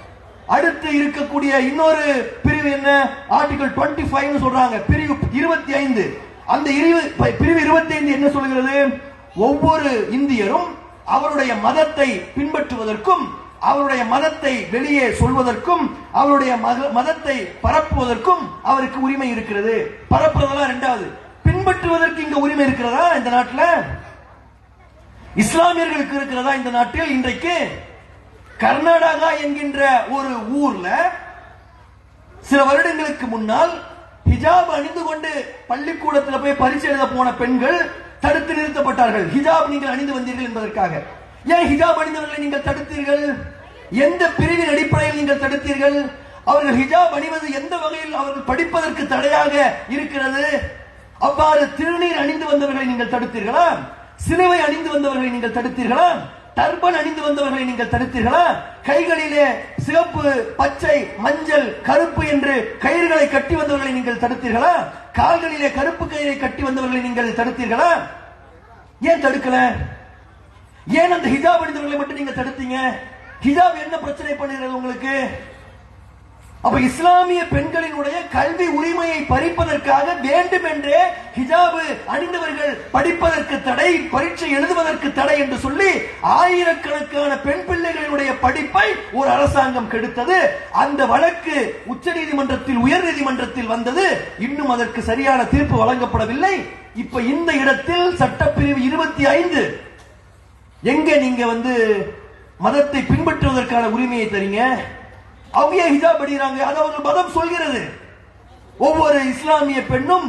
அடுத்து இருக்கக்கூடிய இன்னொரு பிரிவு என்ன? ஆர்டிகல் 25 சொல்றாங்க. பிரிவு 25. அந்த பிரிவு 25 என்ன சொல்கிறது? ஒவ்வொரு இந்தியரும் அவருடைய மதத்தை பின்பற்றுவதற்கும், அவருடைய மதத்தை வெளியே சொல்வதற்கும், அவருடைய மதத்தை பரப்புவதற்கும் அவருக்கு உரிமை இருக்கிறது. பரப்புறதெல்லாம் ரெண்டாவது, பின்பற்றுவதற்கு இங்க உரிமை இருக்கிறதா இந்த நாட்டில்? இஸ்லாமியர்களுக்கு இருக்கிறதா இந்த நாட்டில்? இன்றைக்கு கர்நாடகா என்கின்ற ஒரு ஊர்ல சில வருடங்களுக்கு முன்னால் ஹிஜாப் அணிந்து கொண்டு பள்ளிக்கூடத்தில் போய் பரீட்சை எழுத போன பெண்கள் தடுத்து நிறுத்தப்பட்டார்கள். ஹிஜாப் நீங்கள் அணிந்து வந்தீர்கள் என்பதற்காக. ஏன் ஹிஜாப் அணிந்தவர்களை நீங்கள் தடுத்தீர்கள்? எந்த பிரிவின் அடிப்படையில் நீங்கள் தடுத்தீர்கள்? அவர்கள் ஹிஜாப் அணிவது எந்த வகையில் அவர்கள் படிப்பதற்கு தடையாக இருக்கிறது? அவ்வாறு திருநீர் அணிந்து வந்தவர்களை நீங்கள் தடுத்தீர்களா? சிலுவை அணிந்து வந்தவர்களை நீங்கள் தடுத்தீர்களா? டர்பன் அணிந்து வந்தவர்களை நீங்கள் தடுத்தீர்களா? கைகளிலே சிவப்பு, பச்சை, மஞ்சள், கருப்பு என்று கயிறுகளை கட்டி வந்தவர்களை நீங்கள் தடுத்தீர்களா? கால்களிலே கருப்பு கயிறை கட்டி வந்தவர்களை நீங்கள் தடுத்தீர்களா? ஏன் தடுக்கல? ஏன் அந்த ஹிஜாப் அணிந்தவர்களை மட்டும் நீங்க தடுத்தீங்க? ஹிஜாப் என்ன பிரச்சனை பண்ணுகிறது உங்களுக்கு? அப்ப இஸ்லாமிய பெண்களினுடைய கல்வி உரிமையை பறிப்பதற்காக வேண்டுமென்றே ஹிஜாபு அணிந்தவர்கள் படிப்பதற்கு தடை, பரீட்சை எழுதுவதற்கு தடை என்று சொல்லி ஆயிரக்கணக்கான பெண் பிள்ளைகளினுடைய படிப்பை ஒரு அரசாங்கம் கெடுத்தது. அந்த வழக்கு உச்ச நீதிமன்றத்தில், உயர் நீதிமன்றத்தில் வந்தது. இன்னும் அதற்கு சரியான தீர்ப்பு வழங்கப்படவில்லை. இப்ப இந்த இடத்தில் சட்டப்பிரிவு 25 எங்க நீங்க மதத்தை பின்பற்றுவதற்கான உரிமையை தரீங்க? அவங்க ஹிஜாப் அணிகிறாங்க, அது அவர்கள் மதம் சொல்கிறது. ஒவ்வொரு இஸ்லாமிய பெண்ணும்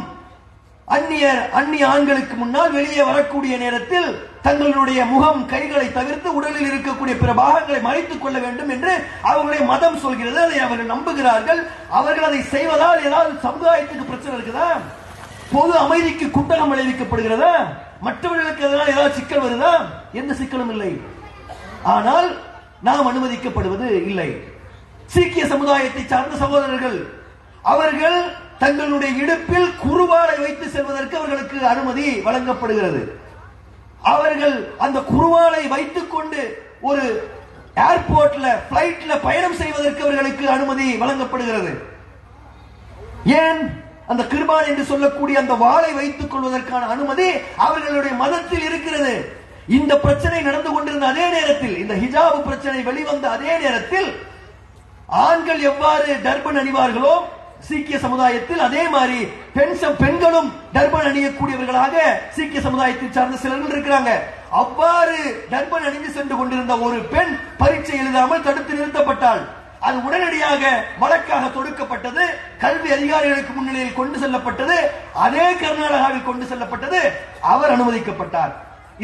அந்நிய ஆண்களுக்கு முன்னால் வெளியே வரக்கூடிய நேரத்தில் தங்களுடைய முகம், கைகளை தவிர்த்து உடலில் இருக்கக்கூடிய பிற பாகங்களை மறைத்துக் கொள்ள வேண்டும் என்று அவர்களுடைய மதம் சொல்கிறது. அதை அவர்கள் நம்புகிறார்கள். அவர்கள் அதை செய்வதால் ஏதாவது சமுதாயத்துக்கு பிரச்சனை இருக்குதா? பொது அமைதிக்கு குண்டகம் விளைவிக்கப்படுகிறதா? மற்றவர்களுக்கு அதனால் ஏதாவது சிக்கல் வருதா? எந்த சிக்கலும் இல்லை. ஆனால் நாம் அனுமதிக்கப்படுவது இல்லை. சீக்கிய சமுதாயத்தை சார்ந்த சகோதரர்கள், அவர்கள் தங்களுடைய இடுப்பில் குருவாளை வைத்து செல்வதற்கு அவர்களுக்கு அனுமதி வழங்கப்படுகிறது. அவர்கள் அந்த குருவாளை வைத்துக் கொண்டு ஒரு ஏர்போர்ட்ல, பிளைட்ல பயணம் செய்வதற்கு அவர்களுக்கு அனுமதி வழங்கப்படுகிறது. ஏன்? அந்த கிருபான் என்று சொல்லக்கூடிய அந்த வாளை வைத்துக் கொள்வதற்கான அனுமதி அவர்களுடைய மதத்தில் இருக்கிறது. இந்த பிரச்சனை நடந்து கொண்டிருந்த அதே நேரத்தில், இந்த ஹிஜாப் பிரச்சனை வெளிவந்த அதே நேரத்தில் ஆண்கள் எவ்வாறு டர்பன் அணிவார்களோ சீக்கிய சமுதாயத்தில், அதே மாதிரி பெண்களும் டர்பன் அணியக்கூடியவர்களாக சீக்கிய சமுதாயத்தை சார்ந்த சிலர்கள் இருக்கிறாங்க. அவ்வாறு டர்பன் அணிந்து சென்று கொண்டிருந்த ஒரு பெண் பரீட்சை எழுதாமல் தடுத்து நிறுத்தப்பட்டாள். அது உடனடியாக வழக்காக தொடுக்கப்பட்டது. கல்வி அதிகாரிகளுக்கு முன்னிலையில் கொண்டு செல்லப்பட்டது. அதே கர்நாடகாவில் கொண்டு செல்லப்பட்டது. அவர் அனுமதிக்கப்பட்டார்.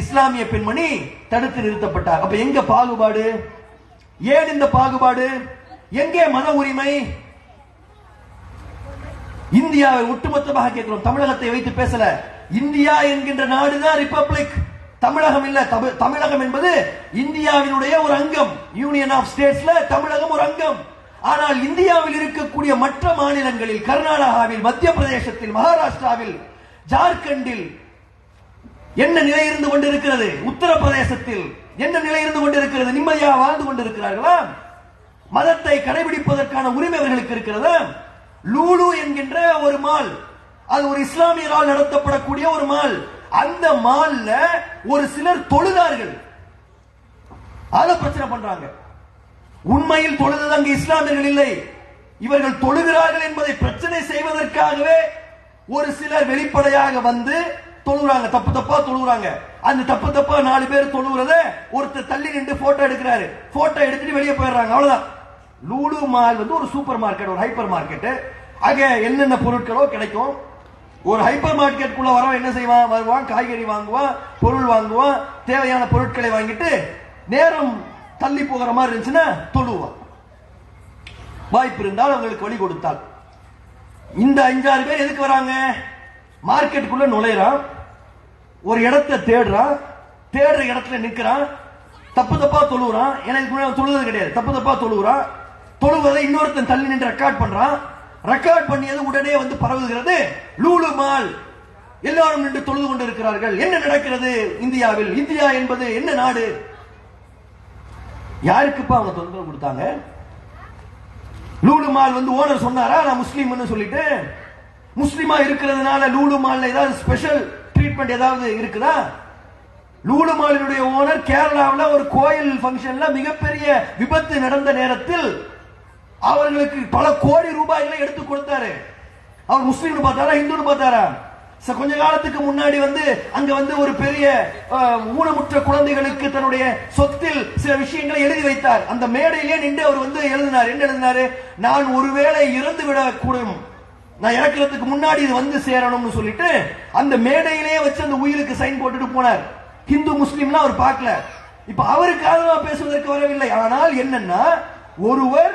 இஸ்லாமிய பெண்மணி தடுத்து நிறுத்தப்பட்டார். அப்ப எங்க பாகுபாடு? ஏன் இந்த பாகுபாடு? எங்கே மத உரிமை? இந்தியாவை ஒட்டுமொத்தமாக கேட்கிறோம். தமிழகத்தை வைத்து பேசல. இந்தியா என்கின்ற நாடுதான் ரிபப்ளிக். தமிழகம் இல்ல. தமிழகம் என்பது இந்தியாவினுடைய ஒரு அங்கம். யூனியன் ஆஃப் ஸ்டேட்ஸ்ல தமிழகம் ஒரு அங்கம். ஆனால் இந்தியாவில் இருக்கக்கூடிய மற்ற மாநிலங்களில், கர்நாடகாவில், மத்திய பிரதேசத்தில், மகாராஷ்டிராவில், ஜார்க்கண்டில் என்ன நிலை இருந்து கொண்டிருக்கிறது? உத்தரப்பிரதேசத்தில் என்ன நிலை இருந்து கொண்டிருக்கிறது? நிம்மதியாக வாழ்ந்து கொண்டிருக்கிறார்களா? மதத்தை கடைபிடிப்பதற்கான உரிமை அவர்களுக்கு இருக்கிறதா? லூலு என்கின்ற ஒரு மால், அது ஒரு இஸ்லாமியரால் நடத்தப்படக்கூடிய ஒரு மால். அந்த மால்ல ஒரு சிலர் தொழுதார்கள். அத பிரச்சனை பண்றாங்க. உண்மையில் தொழுது அங்கு இஸ்லாமியர்கள் இல்லை. இவர்கள் தொழுகிறார்கள் என்பதை பிரச்சனை செய்வதற்காகவே ஒரு சிலர் வெளிப்படையாக வந்து தொழுகிறாங்க. தப்பு தப்பா தொழுகிறாங்க. அந்த தப்பு தப்பா 4 பேர் தொழுகிறத ஒருத்தர் தள்ளி நின்று போட்டோ எடுக்கிறாரு. போட்டோ எடுத்துட்டு வெளியே போயிடுறாங்க. அவ்வளவுதான். லூலு மால் ஒரு சூப்பர் மார்க்கெட், ஒரு ஹைப்பர் மார்க்கெட். அங்க என்னென்ன பொருட்களோ கிடைக்கும். ஒரு ஹைப்பர் மார்க்கெட்டுக்குள்ள வரவன் என்ன செய்வான்? வருவான், காய்கறி வாங்குவான், பொருள் வாங்குவான், தேவையான பொருட்களை வாங்கிட்டு நேரம் தள்ளி போகிற மாதிரி இருந்துச்சுன்னா தொழுவான். வாய்ப்பு இருந்தால் அவங்களுக்கு வழி கொடுத்தால். இந்த 5-6 பேர் எதுக்கு வராங்க? மார்க்கெட்டுக்குள்ள நுழைறான், ஒரு இடத்தை தேடுறான், தேடுற இடத்துல நிக்கிறான், தப்பு தப்பா தொழுகிறான். எனக்கு தொழுவது கிடையாது. தப்பு தப்பா தொழுகிறான். தொழுவதை இன்னொருத்தன் தள்ளி நின்று ரெக்கார்ட் பண்றான். ரெக்கார்ட் பண்ணியது உடனே பரவுகிறது. லூலு மால், எல்லாரும் நின்று தொழுது கொண்டிருக்கிறார்கள். என்ன நடக்கிறது இந்தியாவில்? இந்தியா என்பது என்ன நாடு? யாருக்குப்பா அவங்க தொந்தரவு கொடுத்தாங்க? லூலு மால் ஓனர் சொன்னாரா நான் முஸ்லீம் சொல்லிட்டு? முஸ்லிமா இருக்கிறதுனால லூலு மால்ல ஏதாவது ஸ்பெஷல் ட்ரீட்மெண்ட் ஏதாவது இருக்குதா? லூலு மாலினுடைய ஓனர் கேரளாவில் ஒரு கோயில் பங்கன்ல மிகப்பெரிய விபத்து நடந்த நேரத்தில் அவர்களுக்கு பல கோடி ரூபாய்களை எடுத்து கொடுத்தாரு. அவர் முஸ்லீம் பார்த்தாரா, இந்து பார்த்தாரா? கொஞ்ச காலத்துக்கு முன்னாடி அங்க ஒரு பெரிய ஊனமுற்ற குழந்தைகளுக்கு தன்னுடைய சொத்தில் சில விஷயங்களை எழுதி வைத்தார். அந்த மேடையிலே நின்று அவர் எழுதினார். என்ன எழுதினாரு? நான் ஒருவேளை இறந்து விடக்கூடும், நான் இறக்கிறதுக்கு முன்னாடி இது சேரணும்னு சொல்லிட்டு அந்த மேடையிலேயே வச்சு அந்த உயிருக்கு சைன் போட்டுட்டு போனார். ஹிந்து முஸ்லீம்லாம் அவர் பார்க்கல. இப்ப அவருக்கு ஆதரவா பேசுவதற்கு வரவில்லை. ஆனால் என்னன்னா, ஒருவர்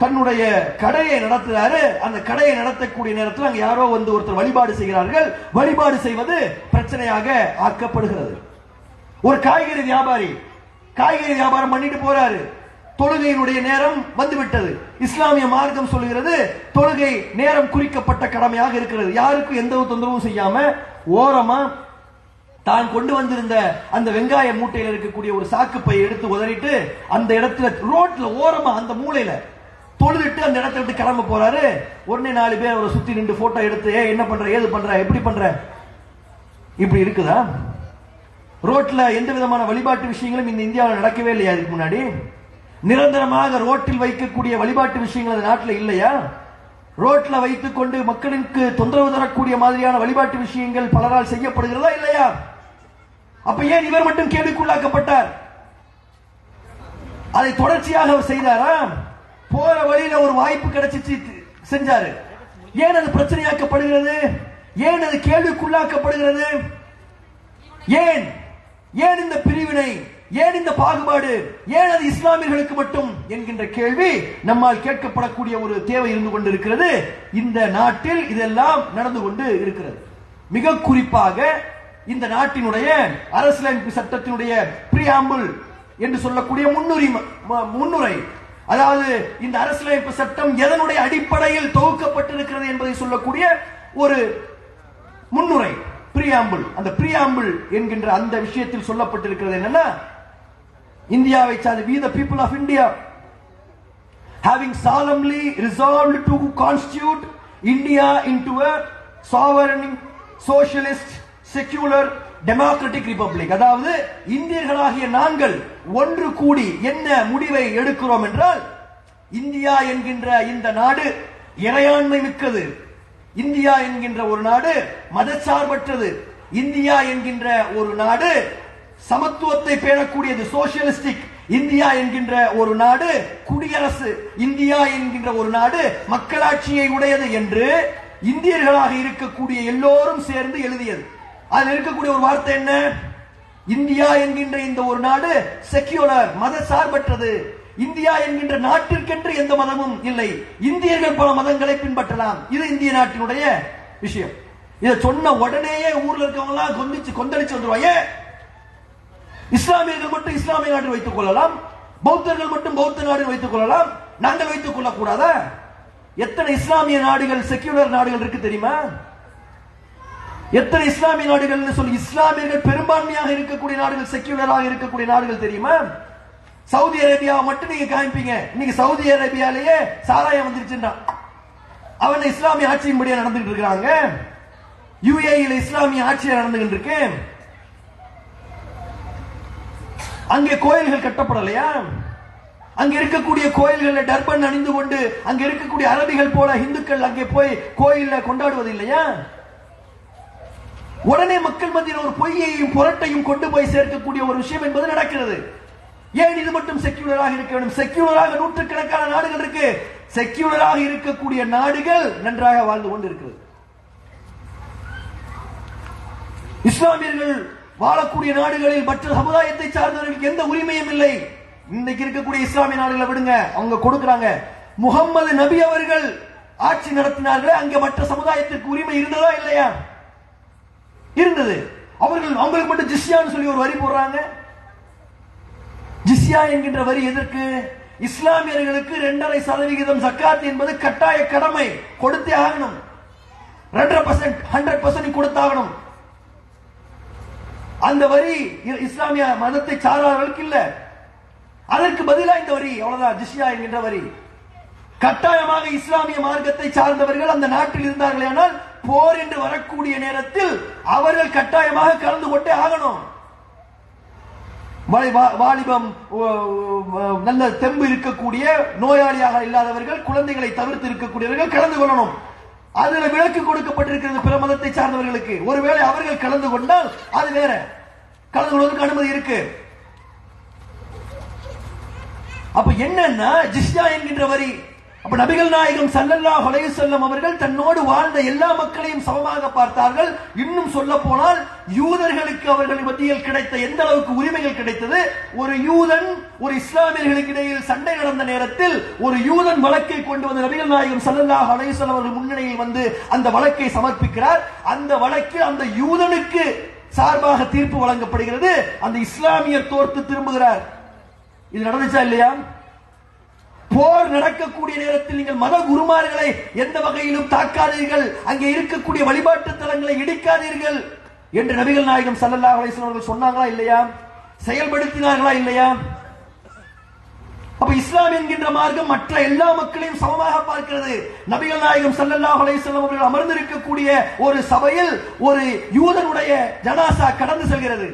தன்னுடைய கடையை நடத்துறாரு. அந்த கடையை நடத்தக்கூடிய நேரத்தில் அங்க யாரோ ஒருத்தர் வழிபாடு செய்கிறார்கள். வழிபாடு செய்வது பிரச்சனையாக ஆக்கப்படுகிறது. ஒரு காய்கறி வியாபாரி காய்கறி வியாபாரம் பண்ணிட்டு போறாரு. தொழுகையினுடைய நேரம் வந்துவிட்டது. இஸ்லாமிய மார்க்கம் சொல்லுகிறது தொழுகை நேரம் குறிக்கப்பட்ட கடமையாக இருக்கிறது. யாருக்கும் எந்த தொந்தரவும் செய்யாம ஓரமா தான் கொண்டு வந்திருந்த அந்த வெங்காய மூட்டையில் இருக்கக்கூடிய ஒரு சாக்கு பை எடுத்து உதறிட்டு அந்த இடத்துல ரோட்ல ஓரமா அந்த மூலையில தொழுதுட்டு அந்த இடத்துல விட்டு கிளம்ப போறாரு. உடனே 4 பேர் அவரை சுத்தி நின்று போட்டோ எடுத்து என்ன பண்ற, ஏது பண்ற, எப்படி பண்ற, இப்படி இருக்குதா? ரோட்ல எந்த விதமான வழிபாட்டு விஷயங்களும் இந்த இந்தியாவில் நடக்கவே இல்லையா? இதுக்கு முன்னாடி நிரந்தரமாக ரோட்டில் வைக்கக்கூடிய வழிபாட்டு விஷயங்கள் அந்த நாட்டில் இல்லையா? ரோட்ல வைத்துக் கொண்டு மக்களுக்கு தொந்தரவு தரக்கூடிய மாதிரியான வழிபாட்டு விஷயங்கள் பலரால் செய்யப்படுகிறதா இல்லையா? அப்ப ஏன் இவர் மட்டும் கேள்விக்குள்ளாக்கப்பட்டார்? அதை தொடர்ச்சியாக அவர் செய்தாரா? போற வழியில ஒரு வாய்ப்பு கிடைச்சிச்சு, செஞ்சாரு. ஏன் அது பிரச்சனையாக்கப்படுகிறது? ஏன் அது கேள்விக்குள்ளாக்கப்படுகிறது? ஏன் ஏன் இந்த பிரிவினை, ஏன் இந்த பாகுபாடு, ஏன் அது இஸ்லாமியர்களுக்கு மட்டும் என்கின்ற கேள்வி நம்மால் கேட்கப்படக்கூடிய ஒரு தேவை இருந்து கொண்டிருக்கிறது. இந்த நாட்டில் இதெல்லாம் நடந்து கொண்டு இருக்கிறது. மிக குறிப்பாக இந்த நாட்டினுடைய அரசியலமைப்பு சட்டத்தினுடைய பிரியாம்பிள் என்று சொல்லக்கூடிய முன்னுரை, அதாவது இந்த அரசியலமைப்பு சட்டம் எதனுடைய அடிப்படையில் தொகுக்கப்பட்டிருக்கிறது என்பதை சொல்லக்கூடிய ஒரு முன்னுரை, பிரியாம்பிள். அந்த பிரியாம்பிள் என்கின்ற அந்த விஷயத்தில் சொல்லப்பட்டிருக்கிறது என்னன்னா, இந்தியாவை சார்ந்த we the people of India having solemnly resolved to constitute India into a sovereign socialist secular democratic republic. அதாவது இந்தியர்களாகிய நாங்கள் ஒன்று கூடி என்ன முடிவை எடுக்கிறோம் என்றால், இந்தியா என்கின்ற இந்த நாடு இறையாண்மை மிக்கது, இந்தியா என்கின்ற ஒரு நாடு மதச்சார்பற்றது, இந்தியா என்கின்ற ஒரு நாடு சமத்துவத்தை பேணக்கூடியது, சோசியலிஸ்டிக், இந்தியா என்கின்ற ஒரு நாடு குடியரசு, இந்தியா என்கின்ற ஒரு நாடு மக்களாட்சியை உடையது என்று இந்தியர்களாக இருக்கக்கூடிய எல்லோரும் சேர்ந்து எழுதியது. அதில் இருக்கக்கூடிய ஒரு வார்த்தை என்ன? இந்தியா என்கின்ற இந்த ஒரு நாடு செக்யூலர், மத சார்பற்றது. இந்தியா என்கின்ற நாட்டிற்கென்று எந்த மதமும் இல்லை, இந்தியர்கள் பல மதங்களை பின்பற்றலாம். இது இந்திய நாட்டினுடைய விஷயம். இதை சொன்ன உடனேயே ஊர்ல இருக்கவங்க எல்லாம் கொந்தளிச்சு வந்துருவாங்க. இஸ்லாமியர்கள் மட்டும் இஸ்லாமிய நாட்டில் வைத்துக் கொள்ளலாம், பௌத்தர்கள் மட்டும் பௌத்த நாடு வைத்துக் கொள்ளலாம், நாங்கள் வைத்துக் கொள்ள கூடாதா? எத்தனை இஸ்லாமிய நாடுகள், செக்யூலர் நாடுகள் இருக்கு தெரியுமா? எத்தனை இஸ்லாமிய நாடுகள் சொல்லி இஸ்லாமியர்கள் பெரும்பான்மையாக இருக்கக்கூடிய நாடுகள், செக்யூலராக இருக்கக்கூடிய நாடுகள் தெரியுமா? சவுதி அரேபியா மட்டும் நீங்க காமிப்பீங்க. இன்னைக்கு சவுதி அரேபியாலேயே சாராயம் வந்துருச்சுன்னா அவன் இஸ்லாமிய ஆட்சியின்படியா நடந்துட்டு இருக்கிறாங்க. யுஏஇல இஸ்லாமிய ஆட்சியா நடந்துகிட்டு இருக்கு. அங்கே கோயில்கள் கட்டப்படலையா? அங்க இருக்கக்கூடிய கோயில்கள் டர்பன் அணிந்து கொண்டு அங்க இருக்கக்கூடிய அரபிகள் போல இந்துக்கள் அங்கே போய் கோயில்ல கொண்டாடுவது இல்லையா? உடனே மக்கள் மத்தியில் ஒரு பொய்யையும் புரட்டையும் கொண்டு போய் சேர்க்கக்கூடிய ஒரு விஷயம் என்பது நடக்கிறது. ஏன் இது மட்டும் செக்யூலராக இருக்க வேண்டும்? செக்யூலராக நூற்றுக்கணக்கான நாடுகள் இருக்கு. செக்யூலராக இருக்கக்கூடிய நாடுகள் நன்றாக வாழ்ந்து கொண்டு இருக்கிறது. இஸ்லாமியர்கள் வாழக்கூடிய நாடுகளில் மற்ற சமுதாயத்தை சார்ந்தவர்களுக்கு எந்த உரிமையும் இல்லை. இன்னைக்கு இருக்கக்கூடிய இஸ்லாமிய நாடுகளை விடுங்க, அவங்க கொடுக்கிறாங்க. முகம்மது நபி அவர்கள் ஆட்சி நடத்தினார்களே, அங்கே மற்ற சமுதாயத்திற்கு உரிமை இருந்ததா இல்லையா? இருந்தது. அவங்களுக்கு மட்டும் ஜிஸ்யான்னு சொல்லி ஒரு வரி போடுறாங்க. ஜிஸ்யா என்கின்ற வரி எதற்கு? இஸ்லாமியர்களுக்கு 2.5% ஜக்காத் என்பது கட்டாய கடமை, கொடுத்தே ஆகணும். 2% 100% கொடுத்தாகணும். அந்த வரி இஸ்லாமிய மதத்தை சார்ந்தவர்களுக்கு இல்ல. அதற்கு பதிலாக இந்த வரி, அவ்வளவுதான், ஜிஸ்யா என்கின்ற வரி. கட்டாயமாக இஸ்லாமிய மார்க்கத்தை சார்ந்தவர்கள் அந்த நாட்டில் இருந்தார்களே, ஆனால் போர் என்று வரக்கூடிய நேரத்தில் அவர்கள் கட்டாயமாக கலந்து கொண்டே ஆகணும். வாலிபம், நல்ல தெம்பு இருக்கக்கூடிய, நோயாளியாக இல்லாதவர்கள், குழந்தைகளை தவிர்த்து இருக்கக்கூடியவர்கள் கலந்து கொள்ளணும். அதுல விலக்கு கொடுக்கப்பட்டிருக்கிறது பிற மதத்தை சார்ந்தவர்களுக்கு. ஒருவேளை அவர்கள் கலந்து கொண்டால் அது வேற, கலந்து கொள்வதற்கு அனுமதி இருக்கு. அப்ப என்னன்னா ஜிஸ்யா என்கின்ற வரி. அப்ப நபிகள் நாயகம் ஸல்லல்லாஹு அலைஹி வஸல்லம் அவர்கள் தன்னோடு வாழ்ந்த எல்லா மக்களையும் சமமாக பார்த்தார்கள். இன்னும் சொல்ல போனால் யூதர்களுக்கு அவர்கள் மத்தியில் கிடைத்த எந்த அளவுக்கு உரிமைகள் கிடைத்தது. ஒரு யூதன் ஒரு இஸ்லாமியர்களுக்கு இடையில் சண்டை நடந்த நேரத்தில் ஒரு யூதன் வழக்கை கொண்டு வந்து நபிகள் நாயகம் ஸல்லல்லாஹு அலைஹி வஸல்லம் அவர்கள் முன்னிலையில் வந்து அந்த வழக்கை சமர்ப்பிக்கிறார். அந்த வழக்கில் அந்த யூதனுக்கு சார்பாக தீர்ப்பு வழங்கப்படுகிறது. அந்த இஸ்லாமியர் தோற்று திரும்புகிறார். இது நடந்துச்சா இல்லையா? போர் நடக்கக்கூடிய நேரத்தில் நீங்கள் மத குருமார்களை எந்த வகையிலும் தாக்காதீர்கள், அங்கே இருக்கக்கூடிய வழிபாட்டு தலங்களை இடிக்காதீர்கள் என்று நபிகள் நாயகம் ஸல்லல்லாஹு அலைஹி வஸல்லம் அவர்கள் சொன்னாங்களா இல்லையா? செயல்படுத்தினார்களா இல்லையா? அப்ப இஸ்லாம் என்கின்ற மார்க்கம் மற்ற எல்லா மக்களையும் சமமாக பார்க்கிறது. நபிகள் நாயகம் ஸல்லல்லாஹு அலைஹி வஸல்லம் அவர்கள் அமர்ந்திருக்கக்கூடிய ஒரு சபையில் ஒரு யூதனுடைய ஜனாசா கடந்து செல்கிறது.